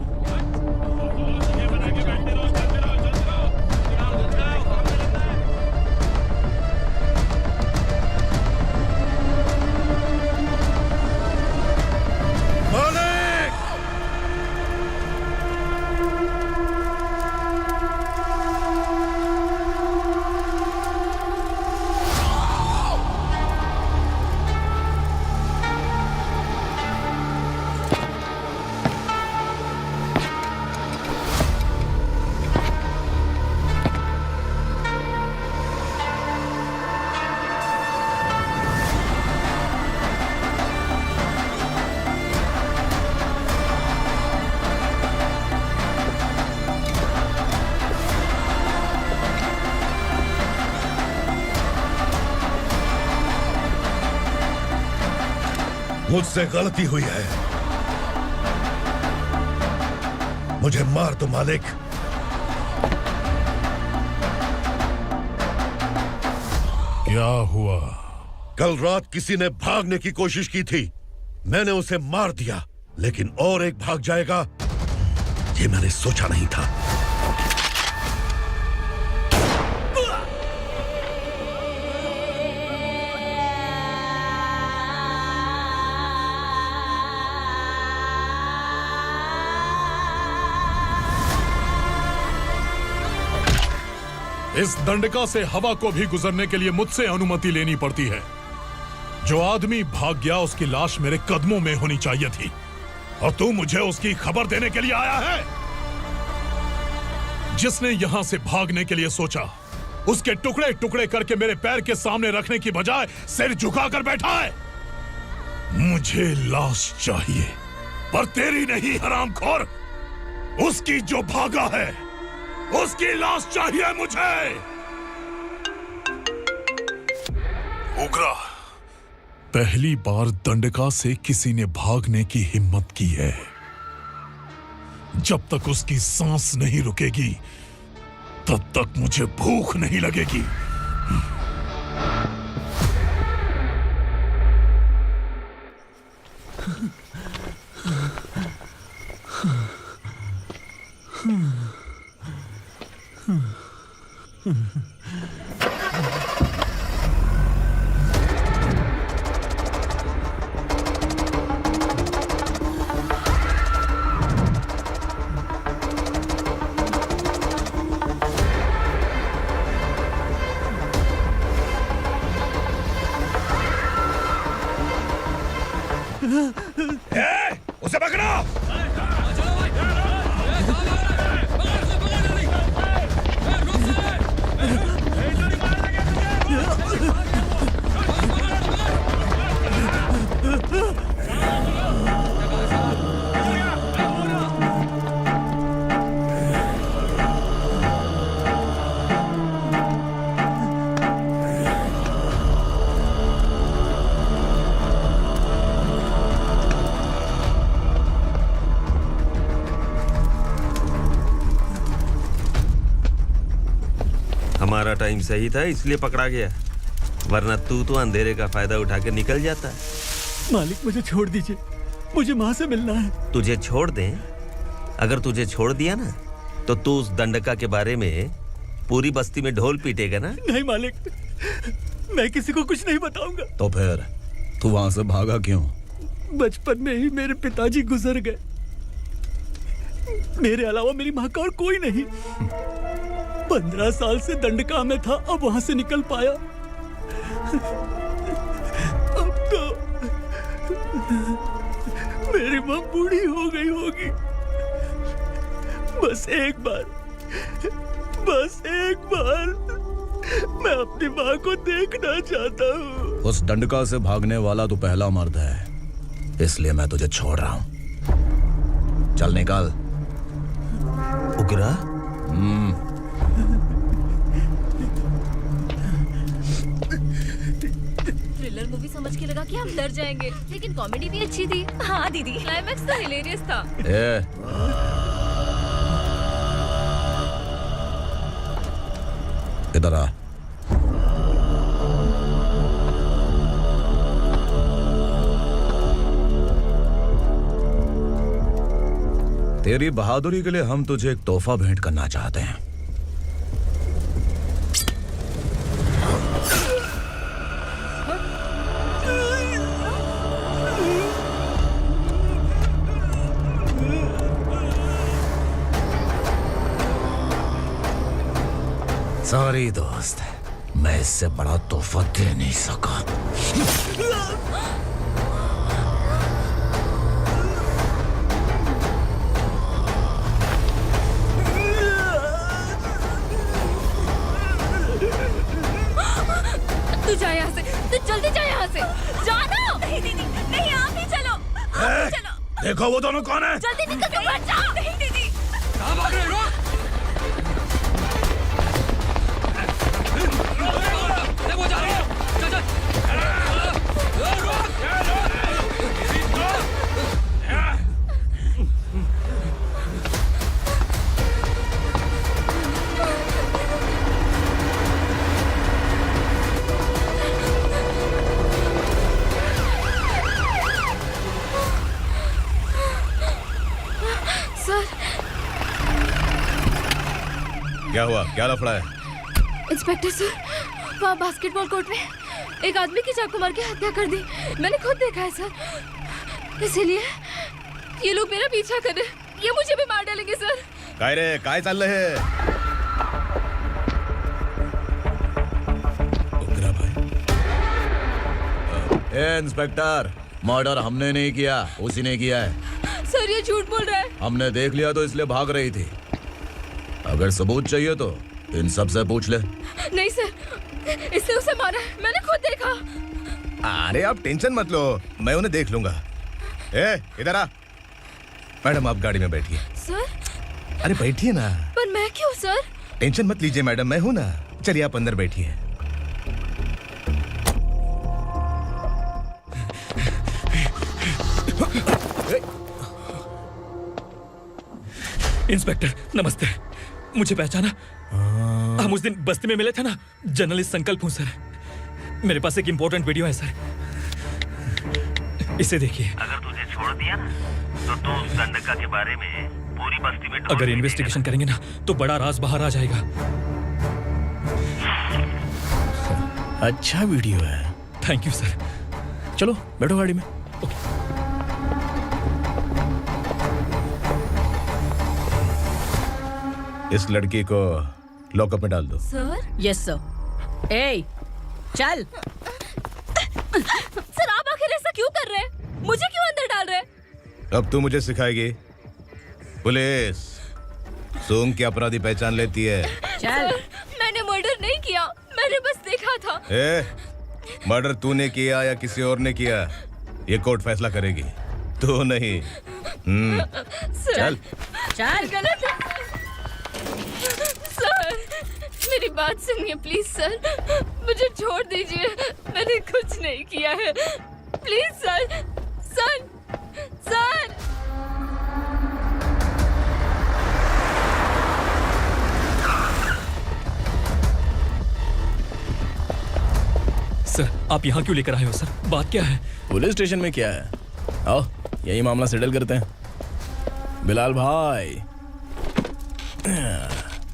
B: मुझसे गलती हुई है, मुझे मार दो मालिक।
L: क्या हुआ?
B: कल रात किसी ने भागने की कोशिश की थी, मैंने उसे मार दिया, लेकिन और एक भाग जाएगा ये मैंने सोचा नहीं था।
L: इस दंडका से हवा को भी गुजरने के लिए मुझसे अनुमति लेनी पड़ती है। जो आदमी भाग गया उसकी लाश मेरे कदमों में होनी चाहिए थी, और तू मुझे उसकी खबर देने के लिए आया है। जिसने यहां से भागने के लिए सोचा, उसके टुकड़े टुकड़े करके मेरे पैर के सामने रखने की बजाय सिर झुकाकर बैठा है। मुझे लाश चाहिए, पर तेरी नहीं हरामखोर, उसकी जो भागा है उसकी लाश चाहिए मुझे। उग्रा, पहली बार दंडका से किसी ने भागने की हिम्मत की है। जब तक उसकी सांस नहीं रुकेगी, तब तक मुझे भूख नहीं लगेगी। उसे पकड़ो।
O: हमारा टाइम सही था इसलिए पकड़ा गया, वरना तू तो अंधेरे का फायदा उठा के निकल जाता।
R: मालिक मुझे छोड़ दीजिए, मुझे माँ से मिलना है।
O: तुझे छोड़ दें? अगर तुझे छोड़ दिया ना तो तू उस दंडका के बारे में पूरी बस्ती में ढोल पीटेगा ना।
R: नहीं मालिक, मैं किसी को कुछ नहीं बताऊंगा।
Q: तो फिर तू वहां से भागा क्यों?
R: बचपन में ही मेरे पिताजी गुजर गए, मेरे अलावा मेरी माँ का और कोई नहीं। 15 साल से दंडका में था, अब वहां से निकल पाया। अब तो मेरी माँ बूढ़ी हो गई होगी। बस एक बार मैं अपनी माँ को देखना चाहता हूँ।
Q: उस दंडका से भागने वाला तू पहला मर्द है, इसलिए मैं तुझे छोड़ रहा हूँ। चल निकल।
O: उग्रा?
T: थ्रिलर मूवी समझ के लगा कि हम डर जाएंगे, लेकिन कॉमेडी भी अच्छी थी। हाँ दीदी, क्लाइमैक्स तो हिलेरियस था।
Q: इधर आ। तेरी बहादुरी के लिए हम तुझे एक तोहफा भेंट करना चाहते हैं। सॉरी दोस्त, मैं इससे बड़ा तोहफा दे नहीं सका।
T: तू जा यहाँ से, तू जल्दी जा यहाँ से। जाना। नहीं दीदी, नहीं आप ही चलो, आप ही चलो।
L: देखो वो दोनों कौन है?
T: जल्दी निकल के मत जाओ। नहीं दीदी।
L: कहाँ भाग रहे हो? वो जा रहे हो। चल चल।
Q: क्या हुआ? क्या लफड़ा है?
T: इंस्पेक्टर सर, वहाँ बास्केटबॉल कोर्ट में एक आदमी की चाकू मार के हत्या कर दी। मैंने खुद देखा है सर, इसीलिए ये लोग मेरा पीछा कर रहे हैं। ये मुझे भी मार डालेंगे सर।
Q: काय रे, काय चाललंय हे? उग्रा भाई। ए इंस्पेक्टर, मर्डर हमने नहीं किया, उसी ने किया है।
T: सर ये झूठ बोल रहा है।
Q: हमने देख लिया तो इसलिए भाग रही थी। अगर सबूत चाहिए तो इन सब से पूछ ले।
T: नहीं सर, इसने उसे मारा है, मैंने खुद देखा।
F: अरे आप टेंशन मत लो, मैं उन्हें देख लूंगा। ए, इधर आ। मैडम आप गाड़ी में बैठिए।
T: सर?
F: अरे बैठिए ना।
T: पर मैं क्यों सर?
F: टेंशन मत लीजिए मैडम, मैं हूं ना। चलिए आप अंदर बैठिए।
G: इंस्पेक्टर नमस्ते, मुझे पहचाना? हम उस दिन बस्ती में मिले थे ना। जर्नलिस्ट संकल्प हूँ सर। मेरे पास एक इम्पोर्टेंट वीडियो है सर, इसे देखिए।
O: अगर तुझे छोड़ दिया ना तो तू उस दंडका के बारे में पूरी बस्ती में
G: अगर इन्वेस्टिगेशन करेंगे ना तो बड़ा राज बाहर आ जाएगा। अच्छा वीडियो है।
K: Thank you sir.
G: चलो बैठो गाड़ी में।
F: इस लड़की को लॉकअप में डाल दो।
E: सर? Yes sir. ए, चल।
T: सर आप आखिर ऐसा क्यों कर रहे हैं? मुझे क्यों अंदर डाल रहे हैं?
F: अब तू मुझे सिखाएगी? पुलिस सूंघ के अपराधी पहचान लेती है।
E: चल।
T: मैंने मर्डर नहीं किया, मैंने बस देखा था।
F: मर्डर तूने किया या किसी और ने किया, ये कोर्ट फैसला करेगी, तू नहीं। चल
E: चल।
T: गलत है सर, मेरी बात सुनिए प्लीज सर, मुझे छोड़ दीजिए, मैंने कुछ नहीं किया है, please sir. Sir sir
K: sir आप यहाँ क्यों लेकर आए हो सर? बात क्या है?
G: पुलिस स्टेशन में क्या है? आओ यही मामला सेटल करते हैं। बिलाल भाई,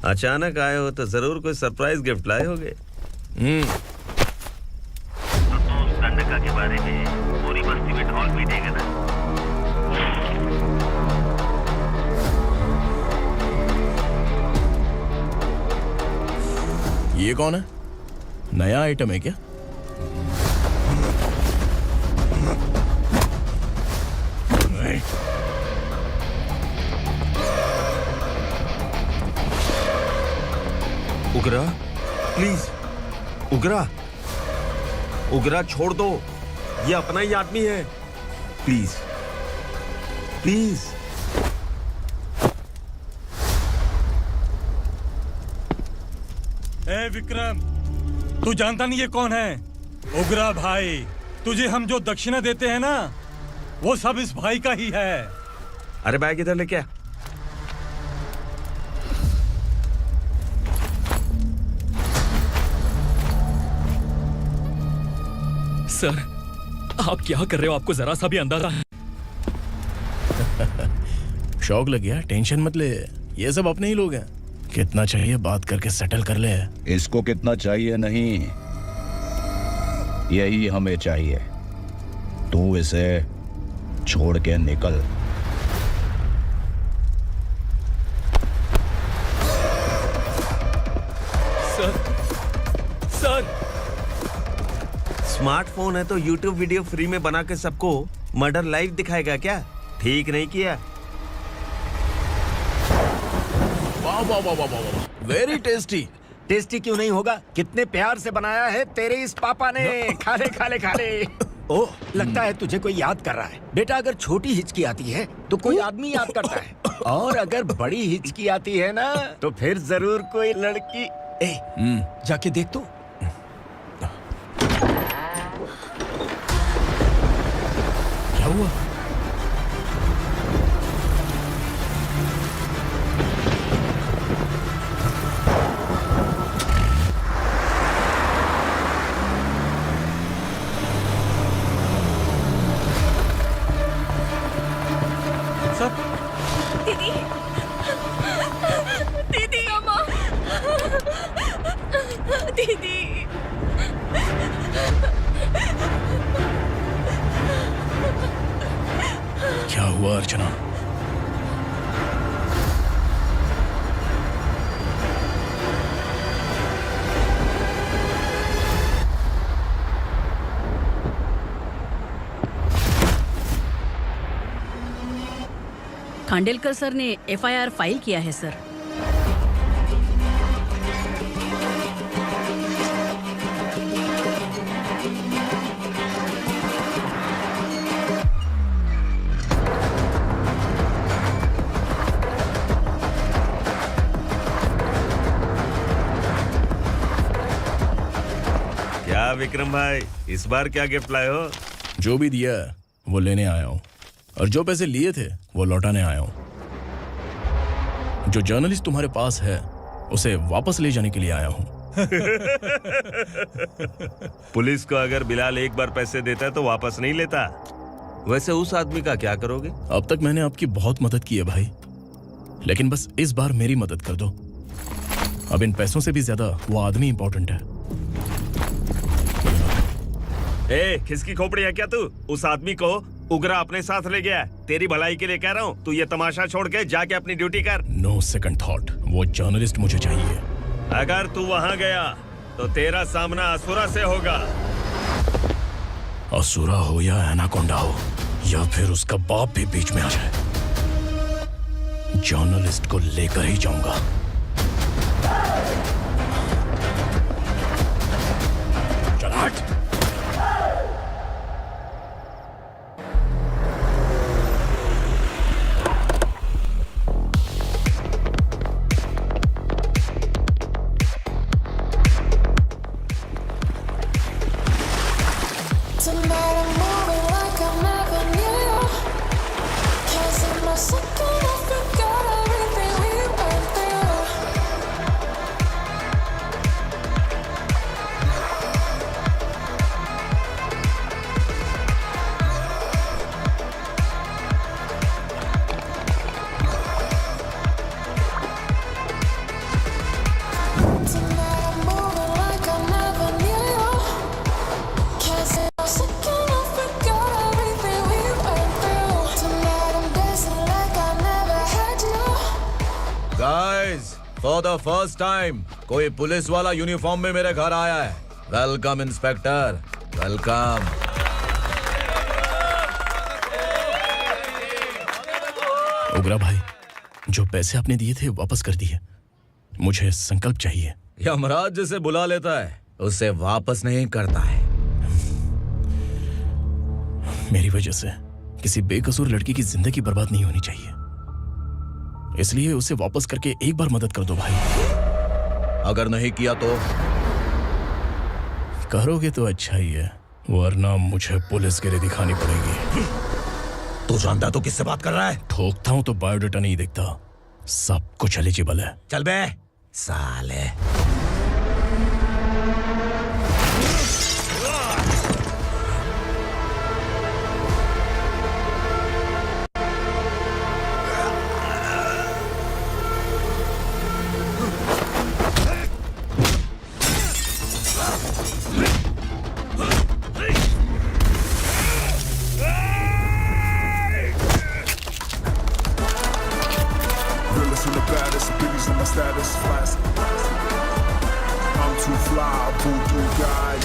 O: अचानक आए हो तो जरूर कोई सरप्राइज गिफ्ट लाए होगे।
U: गंडका के बारे में पूरी बस्ती में ढोल पीटेगा ना।
G: ये कौन है? नया आइटम है क्या?
O: उगरा, प्लीज उगरा, उगरा छोड़ दो, ये अपना ही आदमी है, प्लीज प्लीज।
K: ए विक्रम, तू जानता नहीं ये कौन है? उगरा भाई, तुझे हम जो दक्षिणा देते हैं ना, वो सब इस भाई का ही है।
O: अरे बैग इधर लेके आ।
K: सर आप क्या कर रहे हो? आपको जरा सा भी अंदाजा है?
G: शौक लग गया? टेंशन मत ले, ये सब अपने ही लोग हैं। कितना चाहिए बात करके सेटल कर ले।
Q: इसको कितना चाहिए नहीं, यही हमें चाहिए। तू इसे छोड़ के निकल।
K: सर
O: स्मार्टफोन है तो YouTube वीडियो फ्री में बना के सबको मर्डर लाइव दिखाएगा क्या? ठीक नहीं किया।
G: वाह वाह वाह वाह वाह, वेरी टेस्टी।
M: टेस्टी क्यों नहीं होगा? कितने प्यार से बनाया है तेरे इस पापा ने। खा ले खा ले खा ले। ओह, लगता है तुझे कोई याद कर रहा है। बेटा अगर छोटी हिचकी आती है तो कोई आदमी याद करता है, और अगर बड़ी हिचकी आती है ना तो फिर जरूर कोई लड़की। जाके देख तो।
G: क्या हुआ?
T: दीदी, दीदी, अम्मा, दीदी।
G: क्या हुआ अर्चना?
E: खांडेलकर सर ने एफआईआर फाइल किया है सर।
O: क्या विक्रम भाई, इस बार क्या गिफ्ट लाए हो?
G: जो भी दिया है वो लेने आया हूँ, और जो पैसे लिए थे वो लौटाने आया हूँ। जो जर्नलिस्ट तुम्हारे पास है उसे वापस ले जाने के लिए आया हूँ।
O: पुलिस को अगर बिलाल एक बार पैसे देता है तो वापस नहीं लेता। वैसे उस आदमी का क्या करोगे?
G: अब तक मैंने आपकी बहुत मदद की है भाई, लेकिन बस इस बार मेरी मदद कर दो। अब इन पैसों से भी ज्यादा वो आदमी इंपॉर्टेंट है।
O: खिसकी खोपड़ी है क्या तू? उस आदमी को उगरा अपने साथ ले गया। तेरी भलाई के लिए कह रहा हूँ, तू ये तमाशा छोड़ के जाके अपनी ड्यूटी कर।
G: नो सेकंड थॉट, वो जर्नलिस्ट मुझे चाहिए।
O: अगर तू वहाँ गया तो तेरा सामना असुरा से होगा।
G: असुरा हो या एनाकोंडा हो या फिर उसका बाप भी बीच में आ जाए, जर्नलिस्ट को लेकर ही जाऊंगा। चल हट।
A: Tonight I'm moving like I never knew. Can't see my second, I forgot everything we went through. Tonight I'm moving like I never knew. Can't see my second, I forgot everything we went through. Tonight I'm dancing like I never had you.
F: Guys, for the first time कोई पुलिस वाला यूनिफॉर्म में मेरे घर आया है। Welcome inspector, welcome.
G: उगरा भाई, जो पैसे आपने दिए थे वापस कर दिए। मुझे संकल्प चाहिए।
F: यमराज जिसे बुला लेता है उसे वापस नहीं करता है।
G: मेरी वजह से किसी बेकसूर लड़की की जिंदगी बर्बाद नहीं होनी चाहिए, इसलिए उसे वापस करके एक बार मदद कर दो भाई।
F: अगर नहीं किया तो?
G: करोगे तो अच्छा ही है, वरना मुझे पुलिसगिरी दिखानी पड़ेगी।
F: तू जानता तो किससे बात कर रहा है?
G: ठोकता हूं तो बायोडाटा नहीं दिखता, सब कुछ एलिजिबल है।
F: चल बे साले।
J: Realest and the baddest, biggies on my status, flash. I'm too fly, voodoo guy.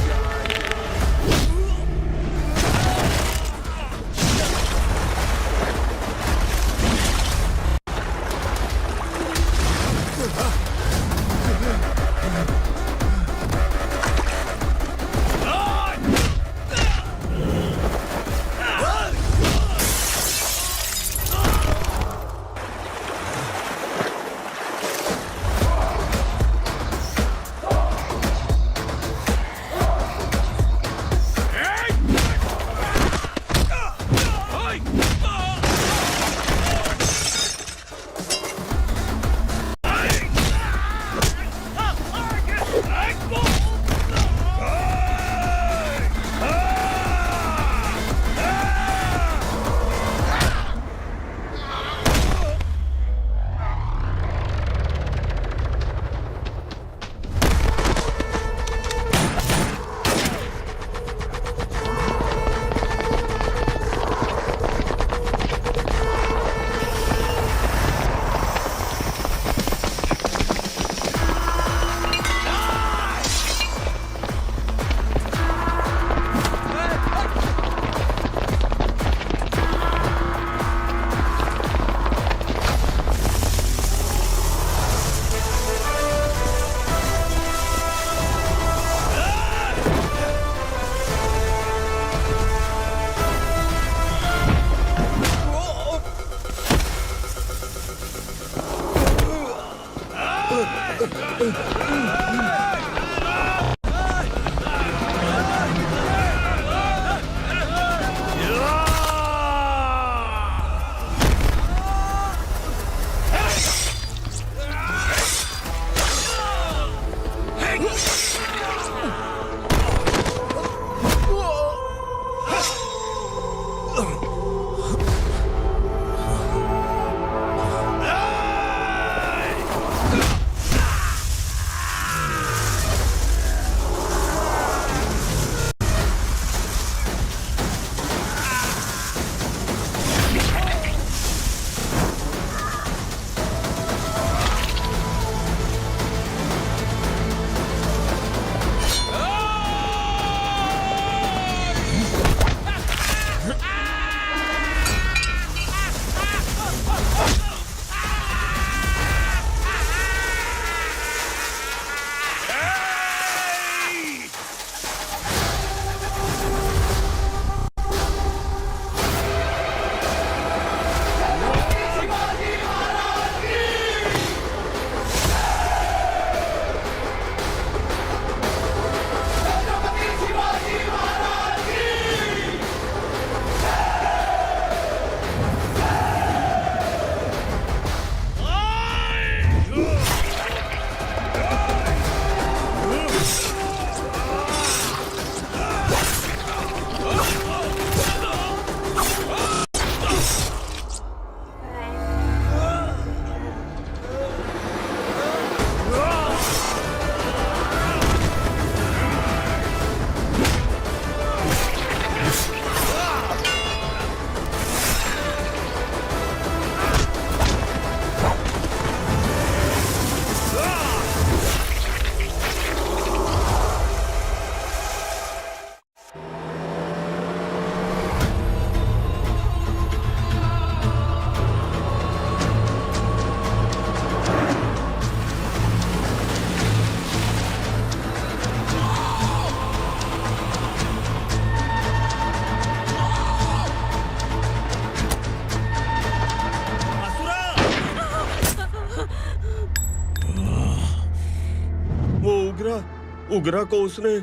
O: उग्रा को उसने।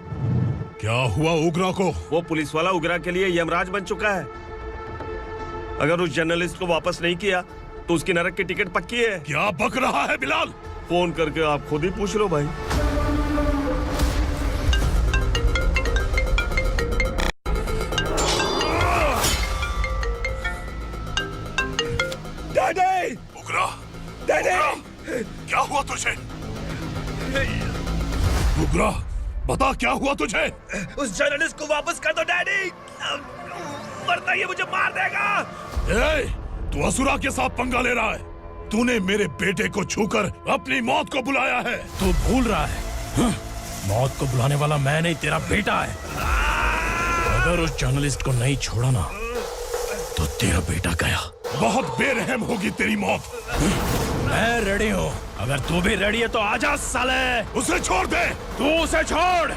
L: क्या हुआ उग्रा को?
O: वो पुलिस वाला उग्रा के लिए यमराज बन चुका है। अगर उस जर्नलिस्ट को वापस नहीं किया तो उसकी नरक की टिकट पक्की है।
L: क्या बक रहा है बिलाल?
O: फोन करके आप खुद ही पूछ लो भाई।
L: डैडी! उग्रा! डैडी! क्या हुआ तुझे? उग्रा, बता क्या हुआ तुझे?
O: उस जर्नलिस्ट को वापस कर दो डैडी, वरना ये मुझे मार देगा।
L: ए, तू असुरा के साथ पंगा ले रहा है। तूने मेरे बेटे को छूकर अपनी मौत को बुलाया है।
G: तू भूल रहा है, मौत को बुलाने वाला मैं नहीं, तेरा बेटा है। अगर उस जर्नलिस्ट को नहीं छोड़ा ना तो तेरा बेटा गया।
L: बहुत बेरहम होगी तेरी मौत।
G: मैं रेडी हूँ, अगर तू भी रेडी है तो आजा साले।
L: उसे छोड़ दे।
G: तू उसे छोड़।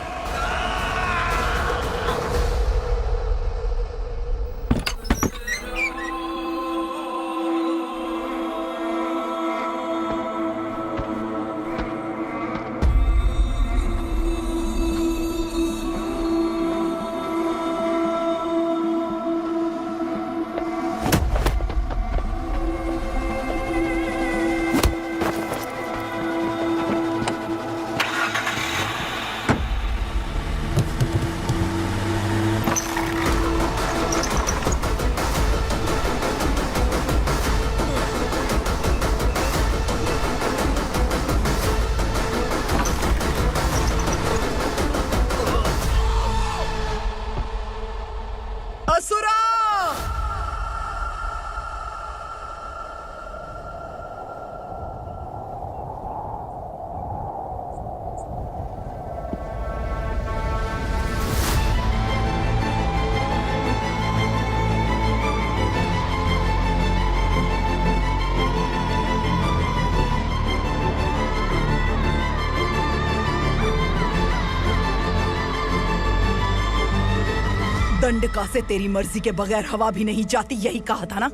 N: दंडका से तेरी मर्जी के बगैर हवा भी नहीं जाती, यही कहा था ना?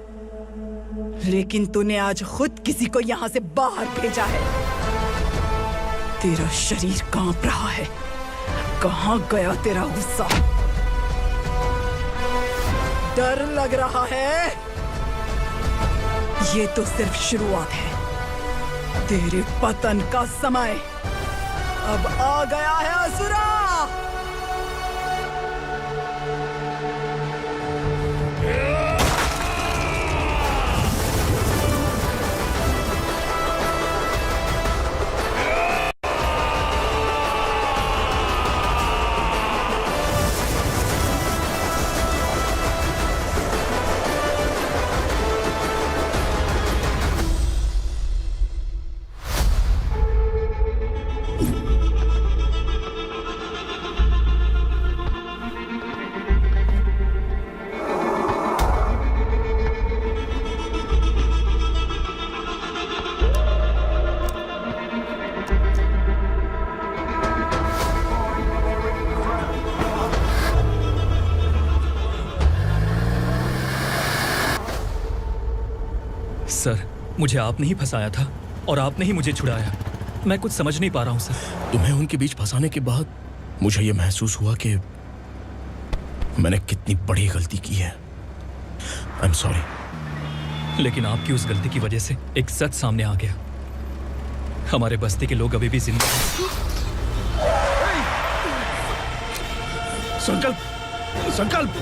N: लेकिन तूने आज खुद किसी को यहाँ से बाहर भेजा है। तेरा शरीर कांप रहा है। कहाँ गया तेरा गुस्सा? डर लग रहा है? ये तो सिर्फ शुरुआत है। तेरे पतन का समय अब आ गया है असुरा।
V: सर, मुझे आपने ही फंसाया था और आपने ही मुझे छुड़ाया। मैं कुछ समझ नहीं पा रहा हूँ सर।
G: तुम्हें उनके बीच फंसाने के बाद मुझे ये महसूस हुआ कि मैंने कितनी बड़ी गलती की है। I am sorry.
V: लेकिन आपकी उस गलती की वजह से एक सच सामने आ गया। हमारे बस्ती के लोग अभी भी जिंदा हैं।
G: संकल्प, संकल्प।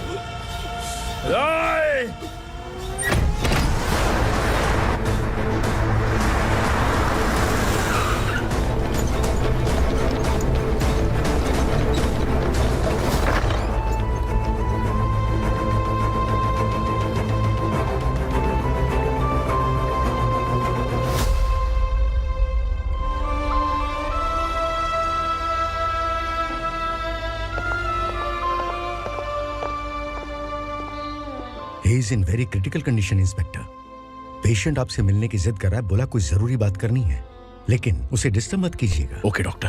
W: He is in very critical condition, inspector. Patient आपसे मिलने की जिद कर रहा है, बोला कोई जरूरी बात करनी है, लेकिन उसे डिस्टर्ब मत कीजिएगा।
G: Okay doctor.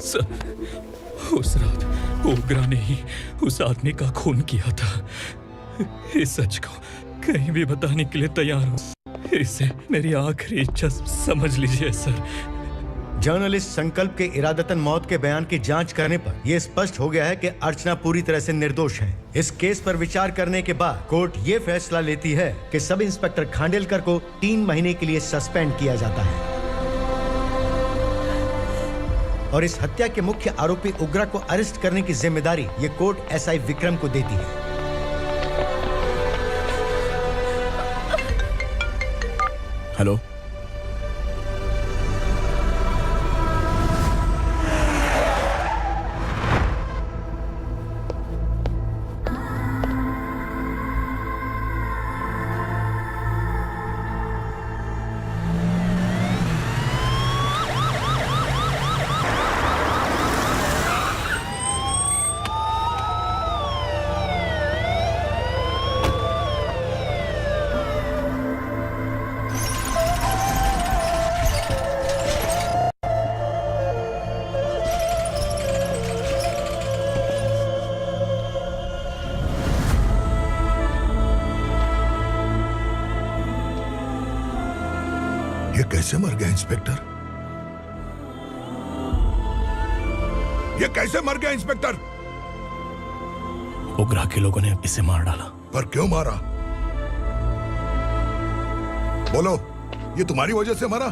V: सर, उस रात ओग्रा ने ही उस आदमी का खून किया था। इस सच को कहीं भी बताने के लिए तैयार हूँ। इसे मेरी आखिरी इच्छा समझ लीजिए सर।
W: जर्नलिस्ट संकल्प के इरादतन मौत के बयान की जांच करने पर यह स्पष्ट हो गया है कि अर्चना पूरी तरह से निर्दोष है। इस केस पर विचार करने के बाद कोर्ट ये फैसला लेती है कि सब इंस्पेक्टर खांडेलकर को 3 महीने के लिए सस्पेंड किया जाता है और इस हत्या के मुख्य आरोपी उग्रा को अरेस्ट करने की जिम्मेदारी ये कोर्ट एसआई विक्रम को देती है।
Q: हेलो,
B: ये कैसे मर गया इंस्पेक्टर? ये कैसे मर गया इंस्पेक्टर?
Q: ओग्रा के लोगों ने इसे मार डाला।
B: पर क्यों मारा? बोलो, ये तुम्हारी वजह से मरा?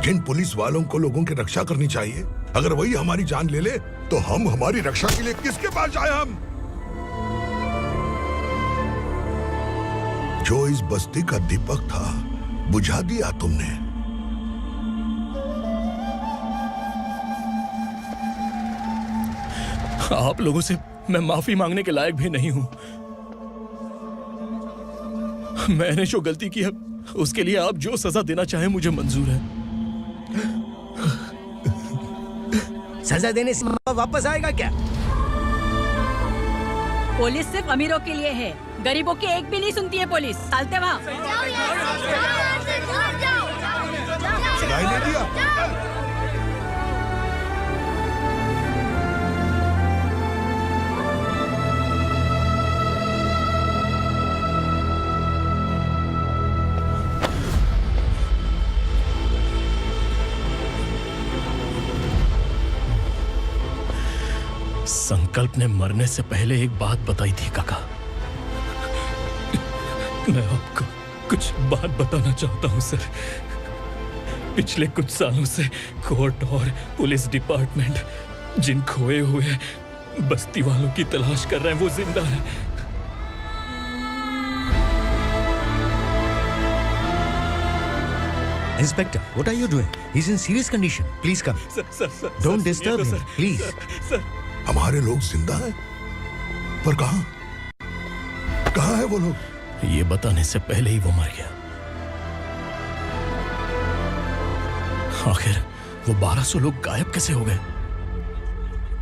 B: जिन पुलिस वालों को लोगों की रक्षा करनी चाहिए, अगर वही हमारी जान ले ले तो हम हमारी रक्षा के लिए किसके पास जाए? हम जो इस बस्ती का दीपक था बुझा दिया तुमने।
V: आप लोगों से मैं माफी मांगने के लायक भी नहीं हूं। मैंने जो गलती की है उसके लिए आप जो सजा देना चाहें मुझे मंजूर है।
N: सजा देने से वापस आएगा क्या?
E: पुलिस सिर्फ अमीरों के लिए है, गरीबों की एक भी नहीं सुनती है पुलिस। चलते वहाँ।
B: सुनाई नहीं दिया?
V: संकल्प ने मरने से पहले एक बात बताई थी काका। मैं आपको कुछ बात बताना चाहता हूं सर। पिछले कुछ सालों से कोर्ट और पुलिस डिपार्टमेंट जिन खोए हुए बस्ती वालों की तलाश कर रहे हैं वो जिंदा है।
W: Inspector, what are you doing? He's in serious condition. Please come.
V: Sir,
W: Don't disturb him, please.
V: Sir,
B: हमारे लोग जिंदा हैं? पर कहां? कहां है वो लोग?
V: ये बताने से पहले ही वो मर गया। आखिर वो 1200 लोग गायब कैसे हो गए?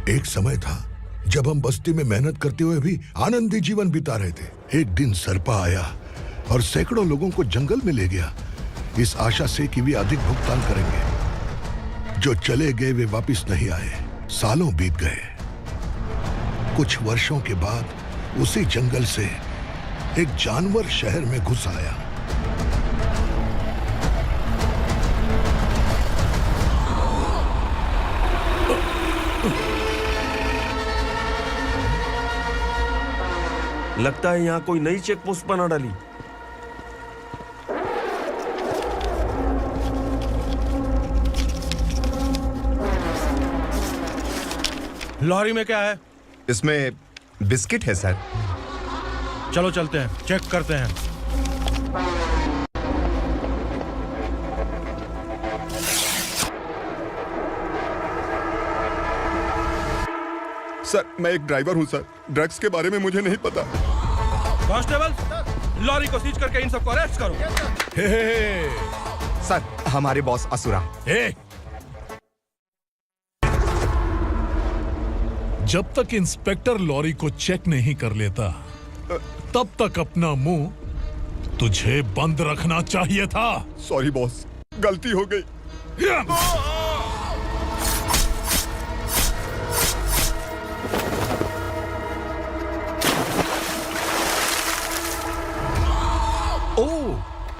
B: एक समय था जब हम बस्ती में मेहनत करते हुए भी आनंदी जीवन बिता रहे थे। एक दिन सरपा आया और सैकड़ों लोगों को जंगल में ले गया, इस आशा से कि वे अधिक भुगतान करेंगे। जो चले गए वे वापस नहीं आए। सालों बीत गए। कुछ वर्षों के बाद उसी जंगल से एक जानवर शहर में घुस आया।
O: लगता है यहाँ कोई नई चेक पोस्ट बना डाली।
C: लॉरी में क्या है?
F: इसमें बिस्किट है सर।
C: चलो चलते हैं, चेक करते हैं।
D: सर, मैं एक ड्राइवर हूं सर। ड्रग्स के बारे में मुझे नहीं पता।
C: कांस्टेबल, लॉरी को सीज करके इन सबको अरेस्ट करो।
D: सर, हमारे बॉस असुरा।
L: जब तक इंस्पेक्टर लॉरी को चेक नहीं कर लेता तब तक अपना मुंह तुझे बंद रखना चाहिए था।
D: सॉरी बॉस, गलती हो गई।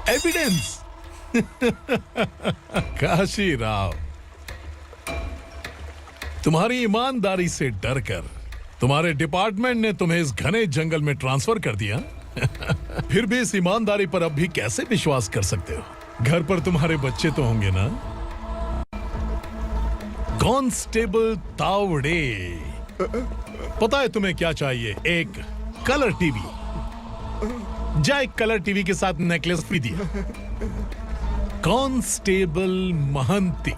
L: एविडेंस। काशी राव, तुम्हारी ईमानदारी से डरकर तुम्हारे डिपार्टमेंट ने तुम्हें इस घने जंगल में ट्रांसफर कर दिया। फिर भी इस ईमानदारी पर अब भी कैसे विश्वास कर सकते हो? घर पर तुम्हारे बच्चे तो होंगे ना? कांस्टेबल तावड़े, पता है तुम्हें क्या चाहिए? एक कलर टीवी। जा एक कलर टीवी के साथ नेकलेस भी दिया। कांस्टेबल महंती,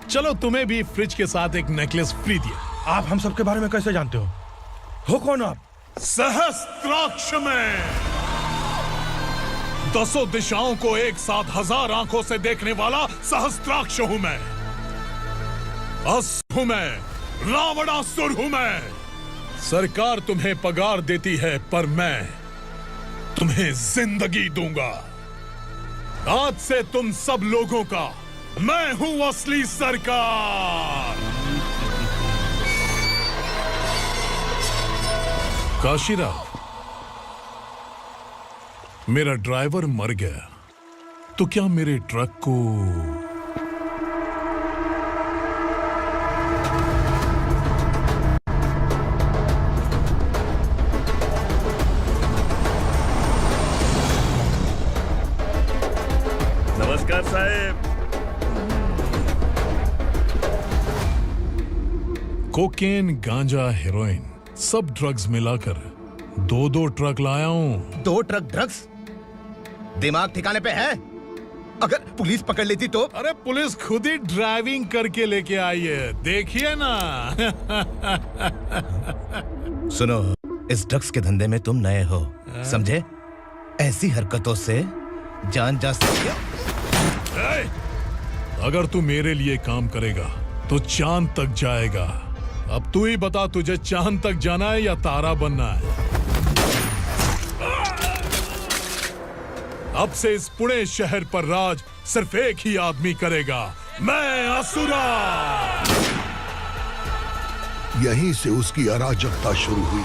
L: चलो तुम्हें भी फ्रिज के साथ एक नेकलेस फ्री दिया।
C: आप हम सबके बारे में कैसे जानते हो कौन आप?
L: सहस्त्राक्ष में 10 दिशाओं को एक साथ 1000 आंखों से देखने वाला सहस्त्राक्ष हूं मैं। असुर हूं मैं, रावणासुर हूं मैं। सरकार तुम्हें पगार देती है पर मैं तुम्हें जिंदगी दूंगा। आज से तुम सब लोगों का मैं हूं असली सरकार। काशीराव, मेरा ड्राइवर मर गया तो क्या मेरे ट्रक को
C: नमस्कार साहब।
L: कोकेन, गांजा, हेरोइन सब ड्रग्स मिलाकर 2 ट्रक लाया हूं।
F: 2 ट्रक ड्रग्स? दिमाग ठिकाने पे है? अगर पुलिस पकड़ लेती तो?
L: अरे पुलिस खुद ही ड्राइविंग करके लेके आई है, देखिए ना।
F: सुनो, इस ड्रग्स के धंधे में तुम नए हो, समझे? ऐसी हरकतों से जान जा सकती है।
L: अगर तू मेरे लिए काम करेगा तो चांद तक जाएगा। अब तू ही बता, तुझे चांद तक जाना है या तारा बनना है? अब से इस पुणे शहर पर राज सिर्फ एक ही आदमी करेगा, मैं असुरा।
H: यहीं से उसकी अराजकता शुरू हुई।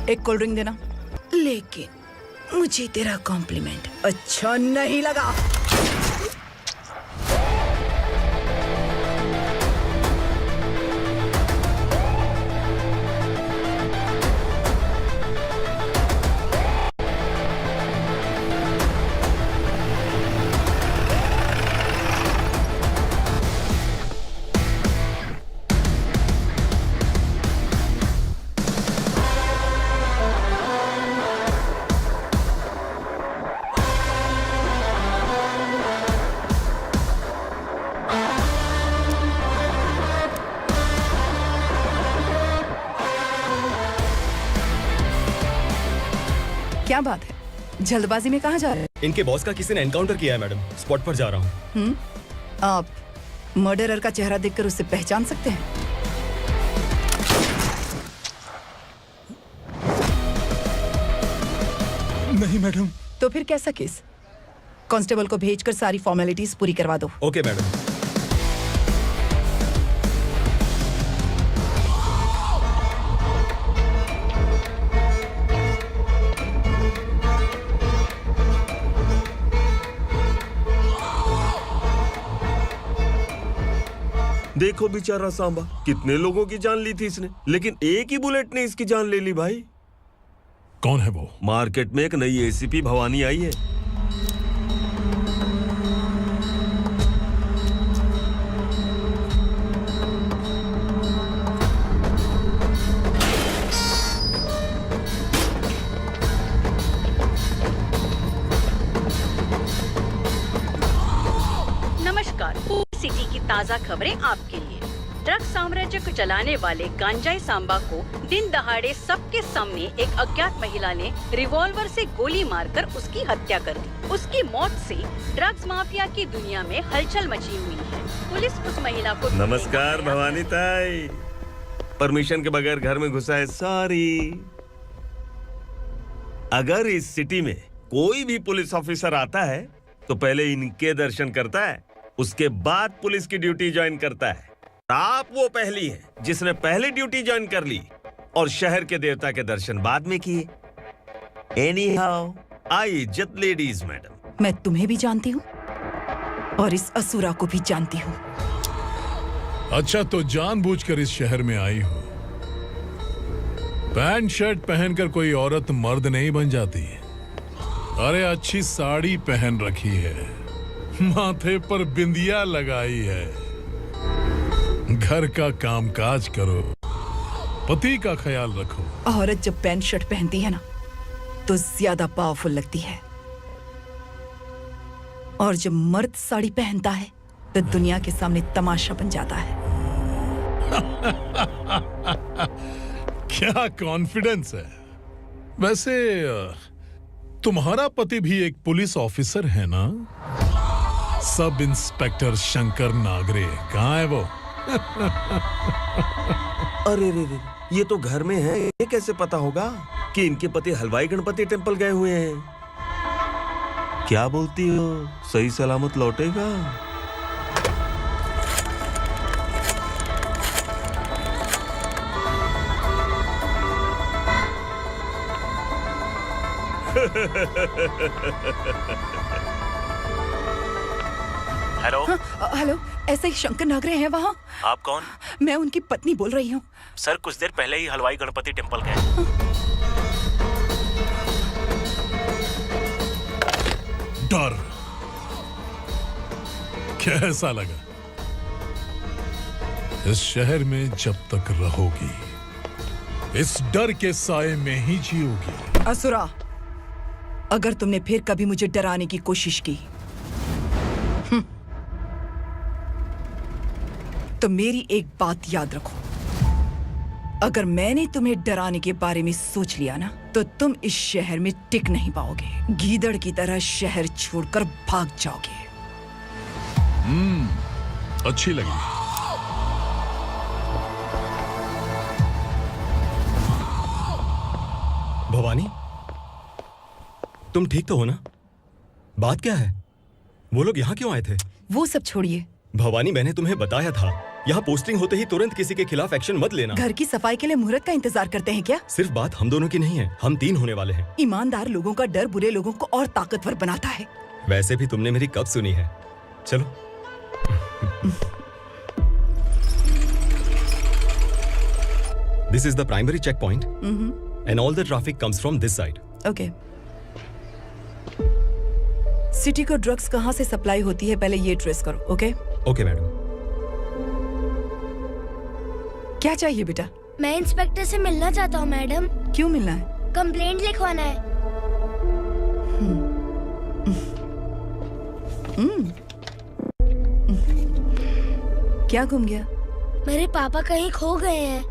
N: एक कोल्ड ड्रिंक देना। लेकिन मुझे तेरा कॉम्प्लीमेंट अच्छा नहीं लगा। क्या बात है, जल्दबाजी में कहाँ जा रहे हैं?
Q: इनके बॉस का किसी ने एनकाउंटर किया है मैडम, स्पॉट पर जा रहा हूँ।
N: आप मर्डरर का चेहरा देखकर उसे पहचान सकते हैं?
K: नहीं मैडम।
N: तो फिर कैसा केस? कांस्टेबल को भेजकर सारी फॉर्मेलिटीज पूरी करवा दो।
Q: Okay madam.
O: देखो बेचारा सांबा, कितने लोगों की जान ली थी इसने, लेकिन एक ही बुलेट ने इसकी जान ले ली भाई।
L: कौन है वो?
O: मार्केट में एक नई एसीपी भवानी आई है।
E: नमस्कार, सिटी की ताज़ा खबरें आपके लिए। ड्रग साम्राज्य को चलाने वाले गांजाई सांबा को दिन दहाड़े सबके सामने एक अज्ञात महिला ने रिवॉल्वर से गोली मारकर उसकी हत्या कर दी। उसकी मौत से ड्रग्स माफिया की दुनिया में हलचल मची हुई है। पुलिस उस महिला को
O: नमस्कार भवानी ताई, परमिशन के बगैर घर में घुसा है, सॉरी। अगर इस सिटी में कोई भी पुलिस ऑफिसर आता है तो पहले इनके दर्शन करता है, उसके बाद पुलिस की ड्यूटी ज्वाइन करता है। आप वो पहली है जिसने पहले ड्यूटी ज्वाइन कर ली और शहर के देवता के दर्शन बाद में किए। एनीहाउ, आई इज्जत लेडीज मैडम।
N: मैं तुम्हें भी जानती हूँ और इस असुरा को भी जानती हूँ।
L: अच्छा, तो जानबूझकर इस शहर में आई हो। पैंट शर्ट पहनकर कोई औरत मर्द नहीं बन जाती। अरे अच्छी साड़ी पहन रखी है, माथे पर बिंदिया लगाई है, घर का कामकाज करो, पति का ख्याल रखो।
N: औरत जब पैंट शर्ट पहनती है ना तो ज्यादा पावरफुल लगती है, और जब मर्द साड़ी पहनता है तो दुनिया के सामने तमाशा बन जाता है।
L: क्या कॉन्फिडेंस है। वैसे तुम्हारा पति भी एक पुलिस ऑफिसर है ना? सब इंस्पेक्टर शंकर नागरे कहाँ है वो?
O: अरे रे रे, ये तो घर में है, ये कैसे पता होगा कि इनके पति हलवाई गणपति टेम्पल गए हुए हैं? क्या बोलती हो, सही सलामत लौटेगा?
I: हेलो।
N: हेलो, ऐसे ही शंकर नागरे हैं वहाँ?
I: आप कौन?
N: मैं उनकी पत्नी बोल रही हूँ।
I: सर कुछ देर पहले ही हलवाई गणपति टेम्पल गए।
L: डर कैसा लगा? इस शहर में जब तक रहोगी इस डर के साए में ही जियोगी।
N: असुरा, अगर तुमने फिर कभी मुझे डराने की कोशिश की तो मेरी एक बात याद रखो, अगर मैंने तुम्हें डराने के बारे में सोच लिया ना तो तुम इस शहर में टिक नहीं पाओगे। गीदड़ की तरह शहर छोड़कर भाग जाओगे।
L: अच्छी लगी।
Q: भवानी, तुम ठीक तो हो ना? बात क्या है? वो लोग यहाँ क्यों आए थे?
N: वो सब छोड़िए।
Q: भवानी, मैंने तुम्हें बताया था यहाँ पोस्टिंग होते ही तुरंत किसी के खिलाफ एक्शन मत लेना।
N: घर की सफाई के लिए मुहूर्त का इंतजार करते हैं क्या?
Q: सिर्फ बात हम दोनों की नहीं है, हम 3 होने वाले हैं।
N: ईमानदार लोगों का डर बुरे लोगों को और ताकतवर बनाता है।
Q: वैसे भी तुमने मेरी कब सुनी है। चलो। This is the primary checkpoint, and all the traffic comes from this side.
N: Okay. City को ड्रग्स कहाँ से सप्लाई होती है पहले ये ट्रेस करो। ओके?
Q: Okay madam.
N: क्या चाहिए बेटा?
T: मैं इंस्पेक्टर से मिलना चाहता हूँ मैडम।
N: क्यों मिलना है?
T: कंप्लेंट लिखवाना है।
N: क्या गुम गया?
T: मेरे पापा कहीं खो गए हैं।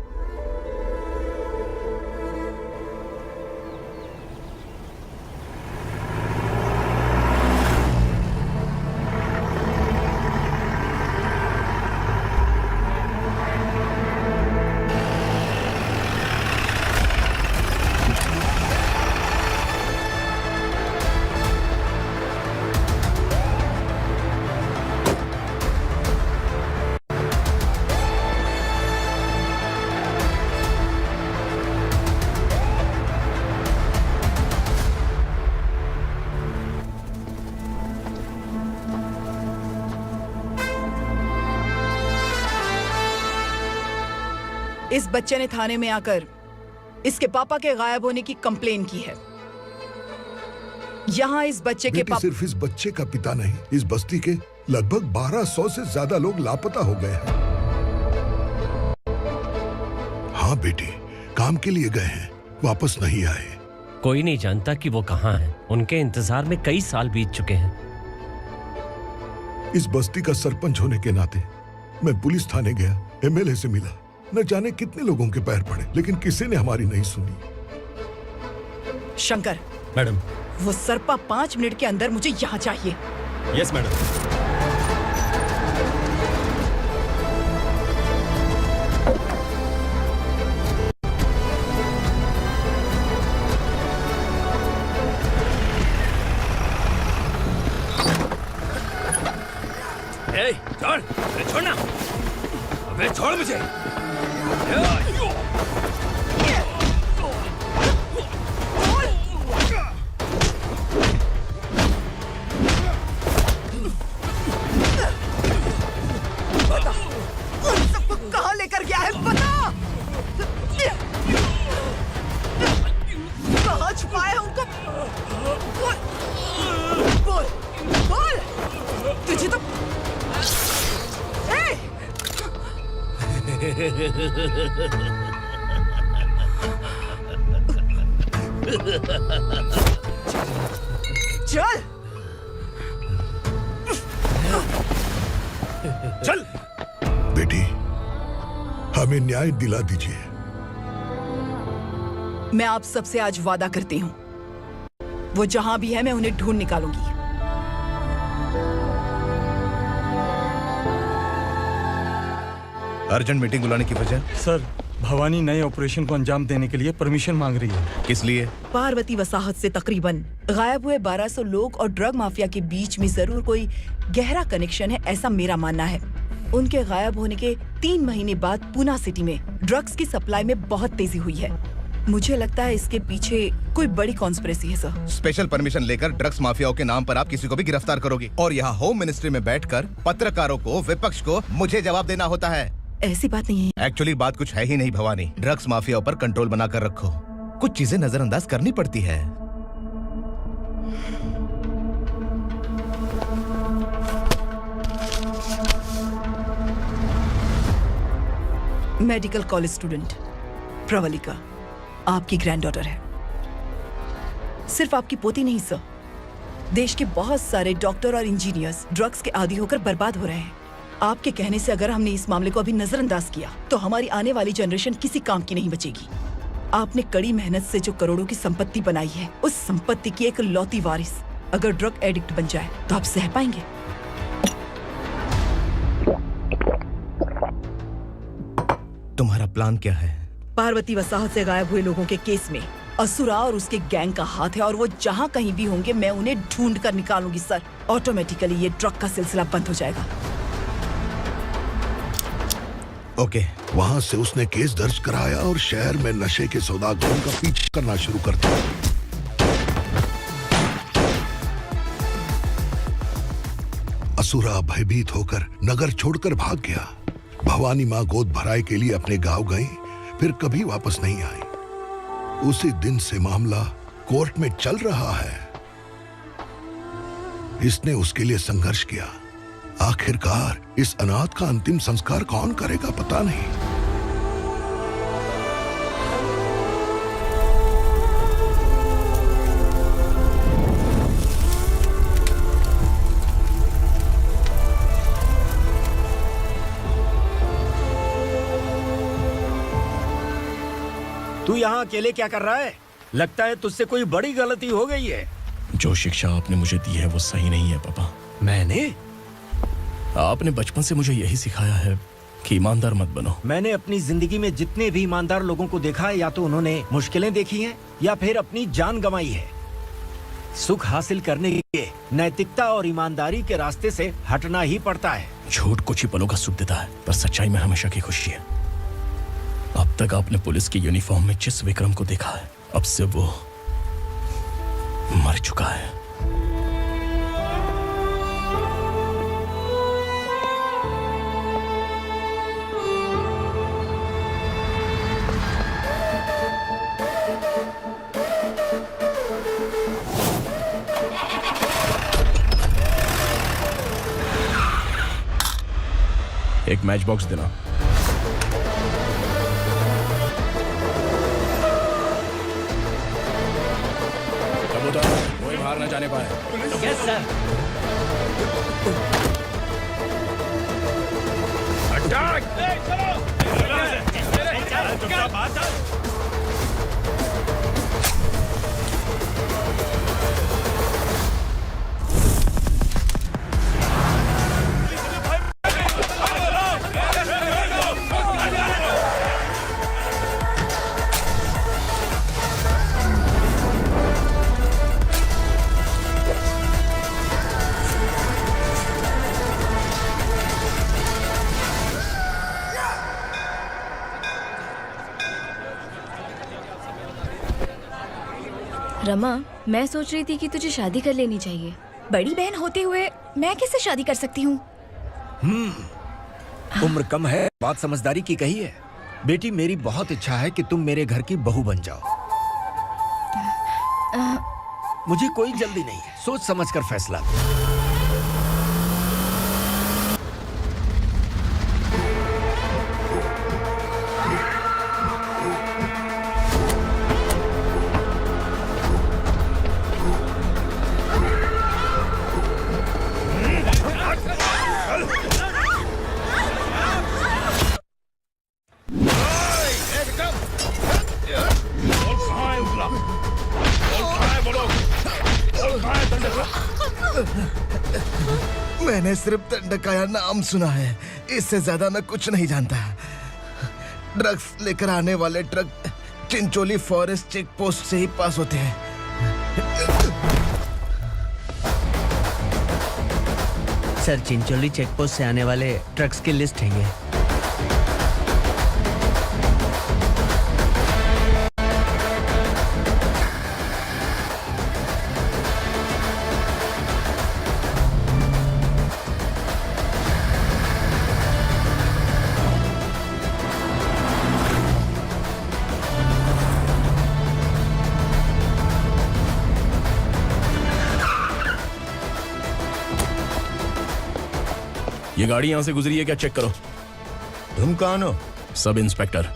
N: इस बच्चे ने थाने में आकर इसके पापा के गायब होने की कंप्लेन की है। यहाँ इस बच्चे के पापा
H: सिर्फ इस बच्चे का पिता नहीं, इस बस्ती के लगभग 1200 से ज्यादा लोग लापता हो गए हैं। हाँ बेटी, काम के लिए गए हैं, वापस नहीं आए।
P: कोई नहीं जानता कि वो कहाँ हैं। उनके इंतजार में कई साल बीत चुके हैं।
H: इस बस्ती का सरपंच होने के नाते मैं पुलिस थाने गया, एमएलए से मिला, न जाने कितने लोगों के पैर पड़े, लेकिन किसी ने हमारी नहीं सुनी।
N: शंकर।
Q: मैडम।
N: वो सरपा 5 मिनट के अंदर मुझे यहाँ चाहिए।
Q: Yes madam.
V: ए, छोड़, अरे छोड़ना, अबे छोड़ मुझे।
N: उन सबको कहाँ लेकर गया है बता। कहाँ छुपाया है उनको? बोल, बोल, तुझे तो चल
H: चल बेटी, हमें न्याय दिला दीजिए।
N: मैं आप सबसे आज वादा करती हूँ, वो जहां भी है मैं उन्हें ढूंढ निकालूंगी।
F: अर्जेंट मीटिंग बुलाने की वजह?
K: सर, भवानी नए ऑपरेशन को अंजाम देने के लिए परमिशन मांग रही है।
F: किस लिए?
N: पार्वती वसाहत से तकरीबन गायब हुए 1200 लोग और ड्रग माफिया के बीच में जरूर कोई गहरा कनेक्शन है, ऐसा मेरा मानना है। उनके गायब होने के 3 महीने बाद पूना सिटी में ड्रग्स की सप्लाई में बहुत तेजी हुई है। मुझे लगता है इसके पीछे कोई बड़ी कॉन्स्पिरेसी है सर।
F: स्पेशल परमिशन लेकर ड्रग्स माफियाओं के नाम पर आप किसी को भी गिरफ्तार करोगे और यहाँ होम मिनिस्ट्री में बैठकर पत्रकारों को, विपक्ष को मुझे जवाब देना होता है।
N: ऐसी बात नहीं है।
F: एक्चुअली बात कुछ है ही नहीं भवानी। ड्रग्स माफियाओं पर कंट्रोल बनाकर रखो, कुछ चीजें नजरअंदाज करनी पड़ती है।
N: मेडिकल कॉलेज स्टूडेंट प्रवलिका आपकी ग्रैंडडॉटर है। सिर्फ आपकी पोती नहीं सर, देश के बहुत सारे डॉक्टर और इंजीनियर्स ड्रग्स के आदी होकर बर्बाद हो रहे हैं। आपके कहने से अगर हमने इस मामले को अभी नजरअंदाज किया तो हमारी आने वाली जनरेशन किसी काम की नहीं बचेगी। आपने कड़ी मेहनत से जो करोड़ों की संपत्ति बनाई है, उस संपत्ति की एक लौती वारिस अगर ड्रग एडिक्ट बन जाए तो आप सह पाएंगे?
F: तुम्हारा प्लान क्या है?
N: पार्वती वसाहत से गायब हुए लोगों के केस में असुरा और उसके गैंग का हाथ है और वो जहाँ कहीं भी होंगे मैं उन्हें ढूंढ कर निकालूंगी सर। ऑटोमेटिकली ये ड्रग का सिलसिला बंद हो जाएगा।
F: ओके।
H: वहाँ से उसने केस दर्ज कराया और शहर में नशे के सौदागरों का पीछा करना शुरू कर दिया। असुरा भयभीत होकर नगर छोड़कर भाग गया। भवानी माँ गोद भराई के लिए अपने गांव गई, फिर कभी वापस नहीं आई। उसी दिन से मामला कोर्ट में चल रहा है। इसने उसके लिए संघर्ष किया। आखिरकार इस अनाथ का अंतिम संस्कार कौन करेगा पता नहीं।
M: तू यहाँ अकेले क्या कर रहा है? लगता है तुझसे कोई बड़ी गलती हो गई है।
G: जो शिक्षा आपने मुझे दी है वो सही नहीं है पापा।
M: मैंने?
G: आपने बचपन से मुझे यही सिखाया है कि ईमानदार मत बनो।
M: मैंने अपनी जिंदगी में जितने भी ईमानदार लोगों को देखा है, या तो उन्होंने मुश्किलें देखी हैं या फिर अपनी जान गंवाई है। सुख हासिल करने के लिए नैतिकता और ईमानदारी के रास्ते से हटना ही पड़ता है।
G: झूठ कुछ ही पलों का सुख देता है, पर सच्चाई में हमेशा की खुशी है। अब तक आपने पुलिस की यूनिफॉर्म में जिस विक्रम को देखा है, अब से वो मर चुका है। एक मैच बॉक्स देना। कबूतर, कोई बाहर न जाने पाए।
V: Yes sir.
C: अटैक! चलो!
T: रमा, मैं सोच रही थी कि तुझे शादी कर लेनी चाहिए।
R: बड़ी बहन होते हुए मैं कैसे शादी कर सकती हूँ?
M: उम्र कम है, बात समझदारी की कही है। बेटी, मेरी बहुत इच्छा है कि तुम मेरे घर की बहू बन जाओ। मुझे कोई जल्दी नहीं है, सोच समझ कर फैसला।
F: मैंने सिर्फ दंडकाया नाम सुना है, इससे ज्यादा मैं कुछ नहीं जानता। ड्रग्स लेकर आने वाले truck Chincholi forest check post से ही पास होते हैं।
S: सर, चिंचोली चेक पोस्ट से आने वाले ट्रक्स की लिस्ट है ये।
G: ये गाड़ी यहां से गुजरी है क्या? चेक करो।
W: तुम कौन हो?
G: Sub inspector.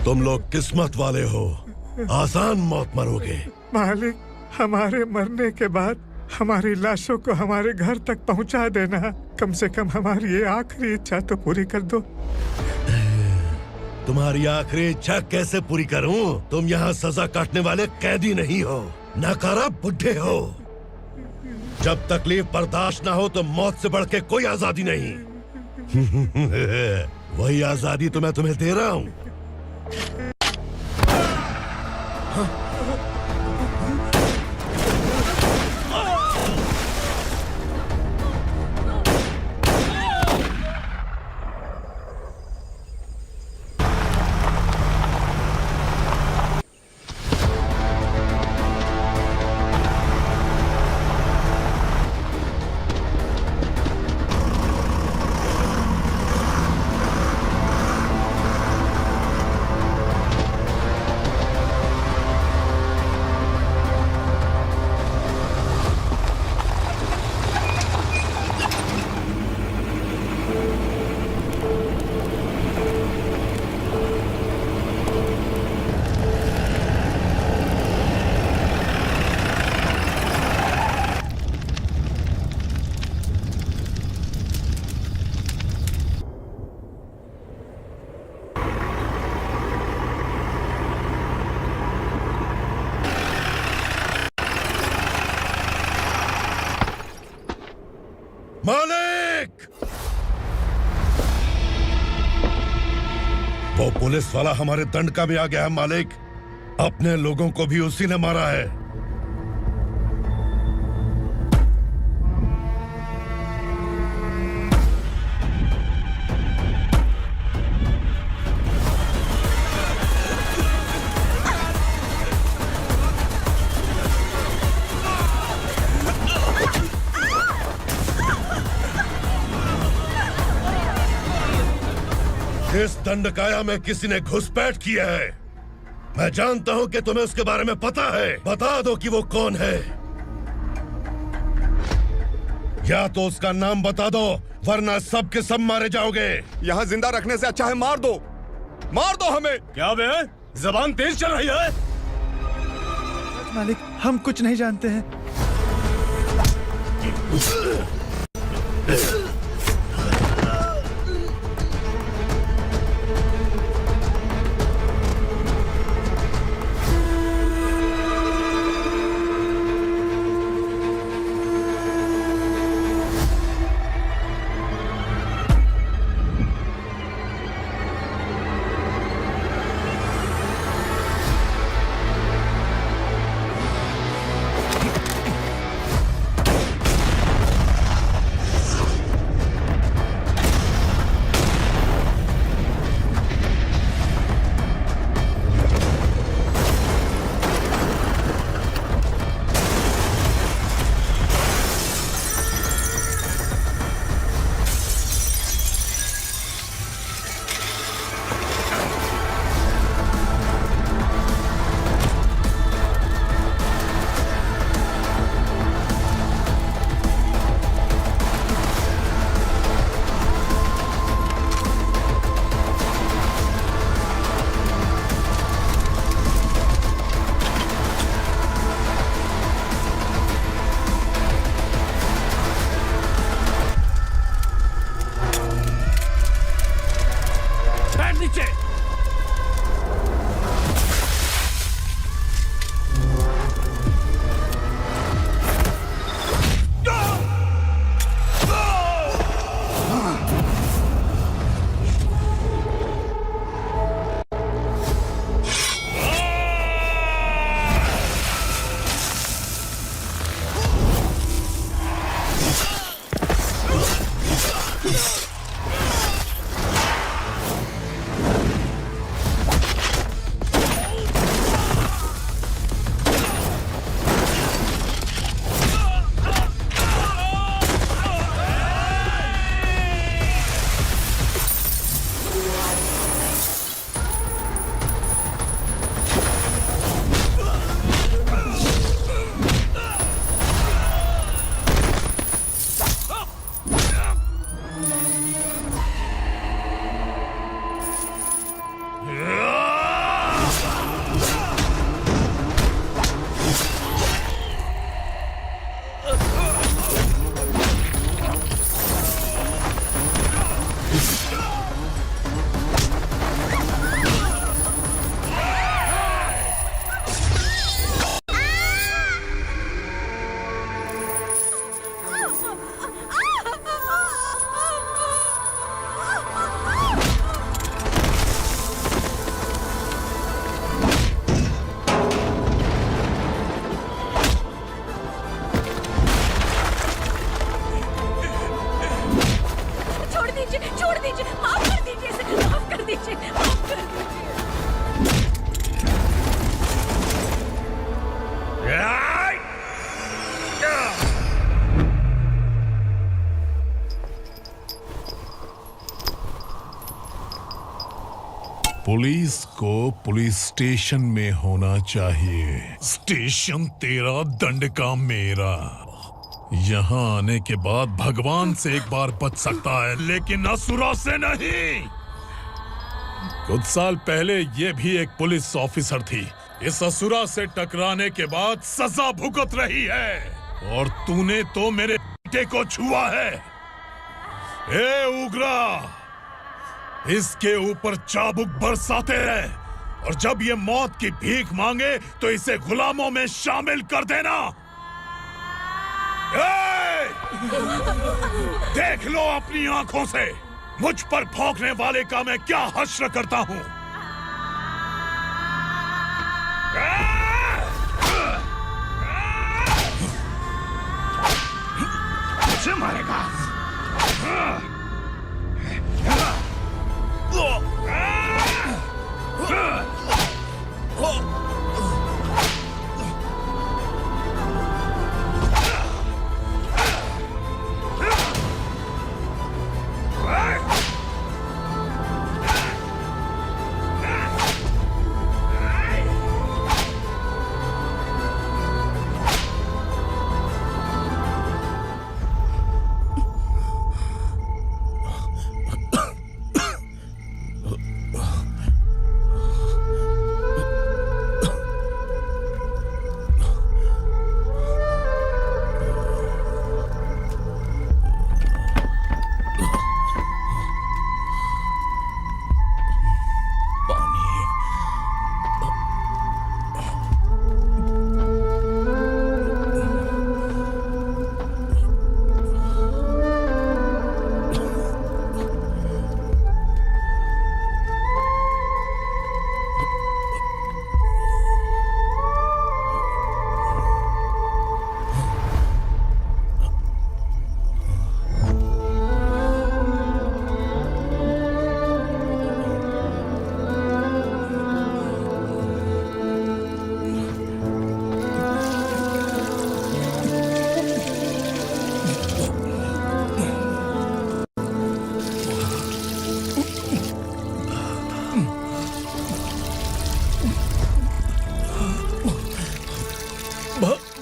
B: तुम लोग किस्मत वाले हो, आसान मौत मरोगे।
U: मालिक, हमारे मरने के बाद हमारी लाशों को हमारे घर तक पहुंचा देना। कम से कम हमारी ये आखिरी इच्छा तो पूरी कर दो।
B: तुम्हारी आखिरी इच्छा कैसे पूरी करूं? तुम यहाँ सजा काटने वाले कैदी नहीं हो, नकारा बुड्ढे हो। जब तकलीफ बर्दाश्त ना हो तो मौत से बढ़ के कोई आजादी नहीं। वही आजादी तो मैं तुम्हें दे रहा हूँ। मालिक! वो पुलिस वाला हमारे दंड का भी आ गया है मालिक। अपने लोगों को भी उसी ने मारा है। दंडकाया में किसी ने घुसपैठ किया है। मैं जानता हूं कि तुम्हें उसके बारे में पता है। बता दो कि वो कौन है, या तो उसका नाम बता दो, वरना सब के सब मारे जाओगे।
C: यहाँ जिंदा रखने से अच्छा है मार दो हमें। क्या बे, जबान तेज चल रही है?
U: मालिक, हम कुछ नहीं जानते हैं।
L: पुलिस को पुलिस स्टेशन में होना चाहिए। स्टेशन तेरा, दंड का मेरा। यहाँ आने के बाद भगवान से एक बार बच सकता है, लेकिन असुरा से नहीं। कुछ साल पहले ये भी एक पुलिस ऑफिसर थी। इस असुरा से टकराने के बाद सजा भुगत रही है, और तूने तो मेरे बेटे को छुआ है। ए उग्रा, इसके ऊपर चाबुक बरसाते हैं, और जब ये मौत की भीख मांगे तो इसे गुलामों में शामिल कर देना। देख लो अपनी आंखों से मुझ पर भौंकने वाले का मैं क्या हश्र करता हूं।
C: मुझे मारेगा।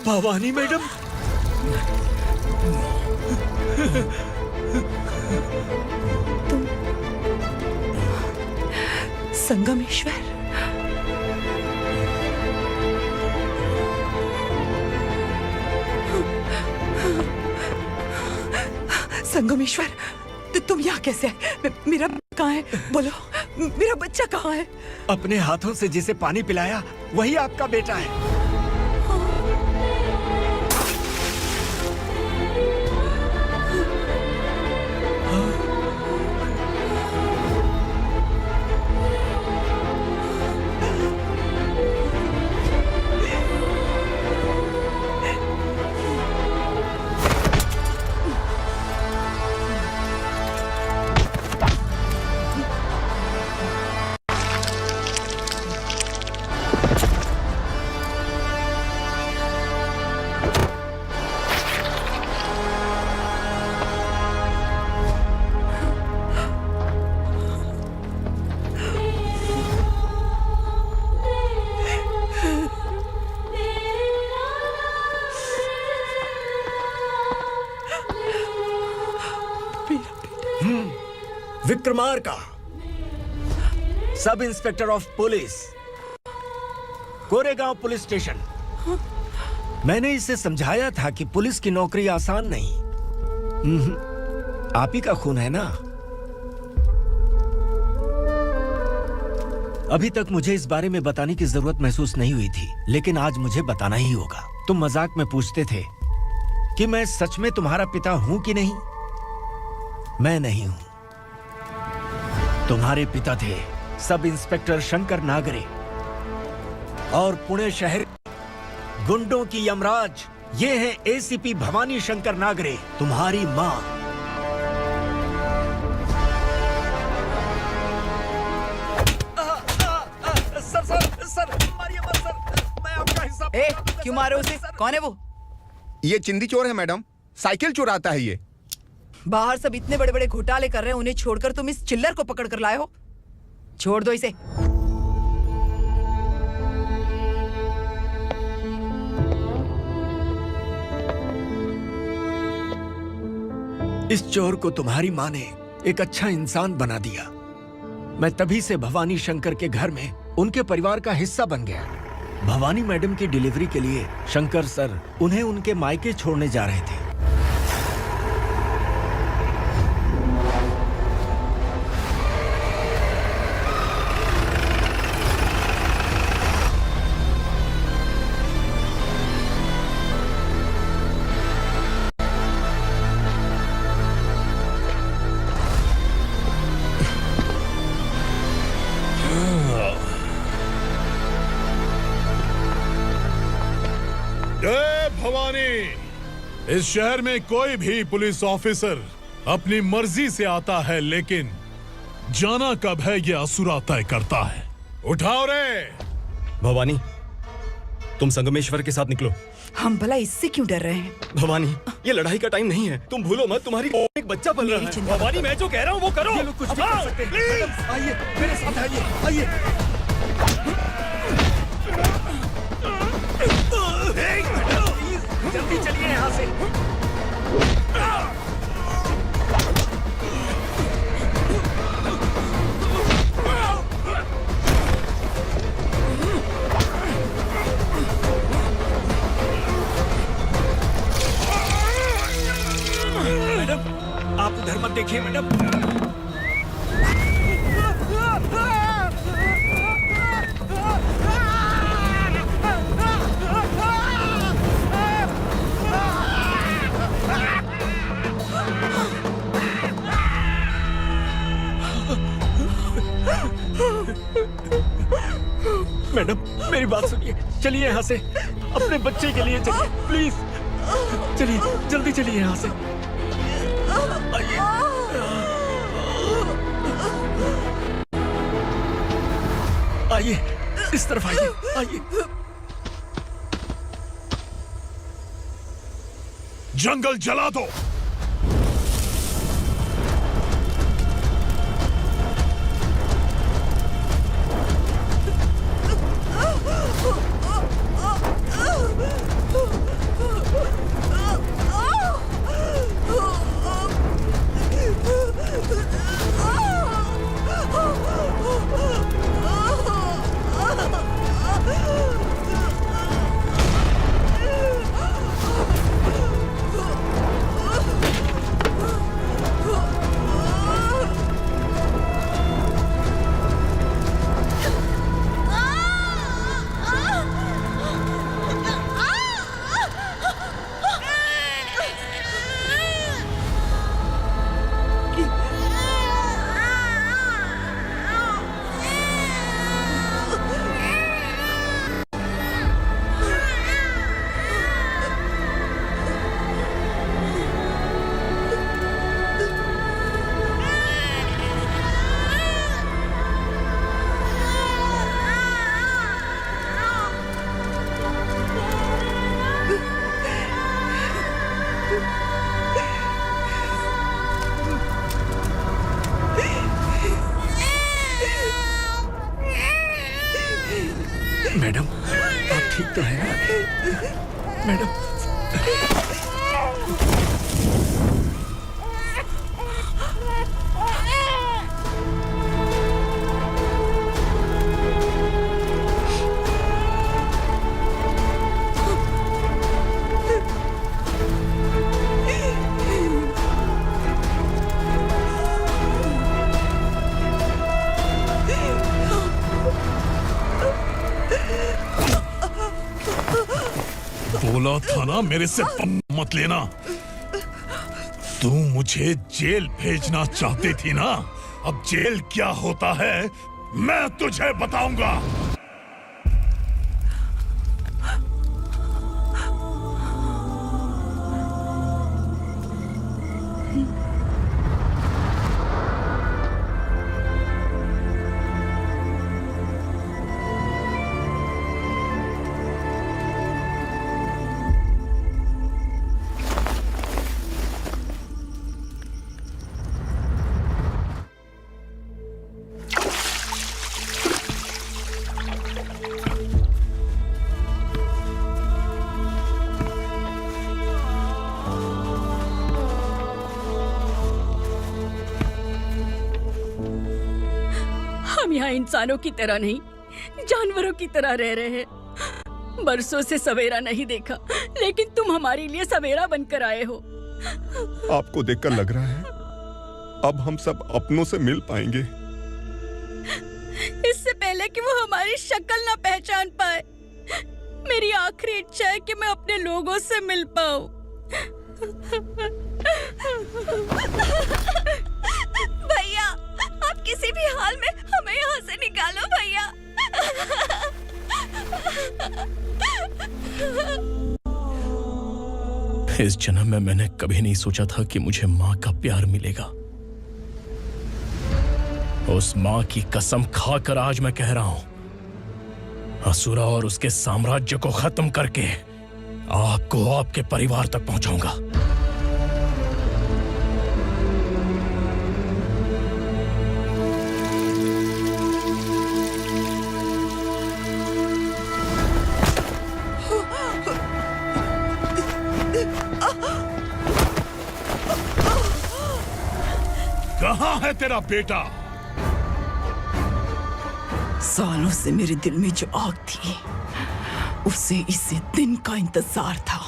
M: भवानी मैडम,
N: संगमेश्वर, संगमेश्वर, तुम यहाँ कैसे आए? मेरा कहाँ है? बोलो, मेरा बच्चा कहाँ है?
M: अपने हाथों से जिसे पानी पिलाया वही आपका बेटा है। Vikramarka, sub inspector of police, Koregaon police station. मैंने इसे समझाया था कि पुलिस की नौकरी आसान नहीं। आप ही का खून है ना। अभी तक मुझे इस बारे में बताने की जरूरत महसूस नहीं हुई थी, लेकिन आज मुझे बताना ही होगा। तुम मजाक में पूछते थे कि मैं सच में तुम्हारा पिता हूं कि नहीं। मैं नहीं हूं। तुम्हारे पिता थे सब इंस्पेक्टर शंकर नागरे, और पुणे शहर गुंडों की यमराज ये है एसीपी भवानी शंकर नागरे, तुम्हारी मां। सर, मारिए मत सर, मैं आपका हिस्सा।
N: क्यों मारो उसे? कौन है वो?
F: ये चिंदी चोर है मैडम, साइकिल चुराता है ये।
N: बाहर सब इतने बड़े बड़े घोटाले कर रहे हैं, उन्हें छोड़कर तुम इस चिल्लर को पकड़ कर लाए हो। छोड़ दो इसे।
M: इस चोर को तुम्हारी माँ ने एक अच्छा इंसान बना दिया। मैं तभी से भवानी शंकर के घर में उनके परिवार का हिस्सा बन गया। भवानी मैडम की डिलीवरी के लिए शंकर सर उन्हें उनके मायके छोड़ने जा रहे थे।
L: जय भवानी। इस शहर में कोई भी पुलिस ऑफिसर अपनी मर्जी से आता है, लेकिन जाना कब है ये असुरा तय करता है। उठाओ रे।
Q: भवानी, तुम संगमेश्वर के साथ निकलो।
N: हम भला इससे क्यों डर रहे हैं?
Q: भवानी, ये लड़ाई का टाइम नहीं है। तुम भूलो मत, तुम्हारी एक बच्चा पल रहा है। भवानी, मैं जो कह रहा हूँ वो करो।
M: ये लोग कुछ भी कर सकते हैं। मैडम, आइए मेरे साथ आइए, आइए। जल्दी चलिए यहाँ से। मैडम, आप उधर मत देखिए मैडम। मैडम, मेरी बात सुनिए। चलिए यहाँ से, अपने बच्चे के लिए चलिए प्लीज। चलिए, जल्दी चलिए यहाँ से। आइए, इस तरफ आइए, आइए।
L: जंगल जला दो।
Q: मैडम आप ठीक तो हैं मैडम?
L: बोला था ना मेरे से मत लेना। तू मुझे जेल भेजना चाहती थी ना, अब जेल क्या होता है मैं तुझे बताऊंगा।
E: हम यहाँ इंसानों की तरह नहीं, जानवरों की तरह रह रहे हैं। बरसों से सवेरा नहीं देखा, लेकिन तुम हमारे लिए सवेरा बनकर आए हो।
A: आपको देखकर लग रहा है अब हम सब अपनों से मिल पाएंगे।
E: इससे पहले कि वो हमारी शक्ल ना पहचान पाए, मेरी आखिरी इच्छा है कि मैं अपने लोगों से मिल पाऊं। भैया, आप किसी भी हाल में हमें यहाँ से निकालो भैया।
G: इस जन्म में मैंने कभी नहीं सोचा था कि मुझे माँ का प्यार मिलेगा। उस माँ की कसम खाकर आज मैं कह रहा हूं, असुरा और उसके साम्राज्य को खत्म करके आपको आपके परिवार तक पहुंचाऊंगा।
L: कहाँ है तेरा बेटा?
N: सालों से मेरे दिल में जो आग थी, उसे इस दिन का इंतजार था।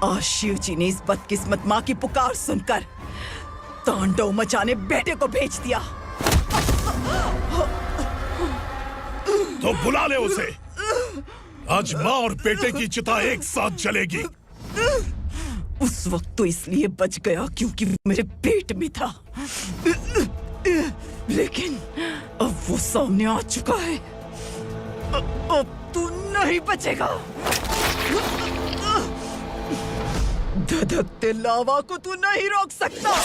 N: आज शिव जी ने इस बदकिस्मत माँ की पुकार सुनकर तांडव मचाने बेटे को भेज दिया।
L: तो बुला ले उसे। आज माँ और बेटे की चिता एक साथ जलेगी।
N: उस वक्त तो इसलिए बच गया क्योंकि वो मेरे पेट में था, लेकिन अब वो सामने आ चुका है। अब तू नहीं बचेगा। धधकते लावा को तू नहीं रोक सकता।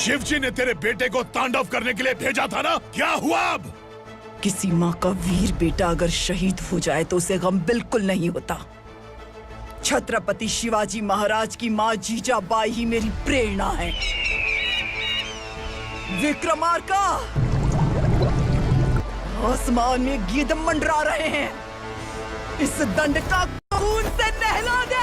L: शिवजी ने तेरे बेटे को तांडव करने के लिए भेजा था ना, क्या हुआ अब?
N: किसी माँ का वीर बेटा अगर शहीद हो जाए तो उसे गम बिल्कुल नहीं होता। छत्रपति शिवाजी महाराज की माँ जीजाबाई ही मेरी प्रेरणा है। विक्रमार्का, आसमान में गिद्ध मंडरा रहे हैं, इस दंड का खून से नहला दे।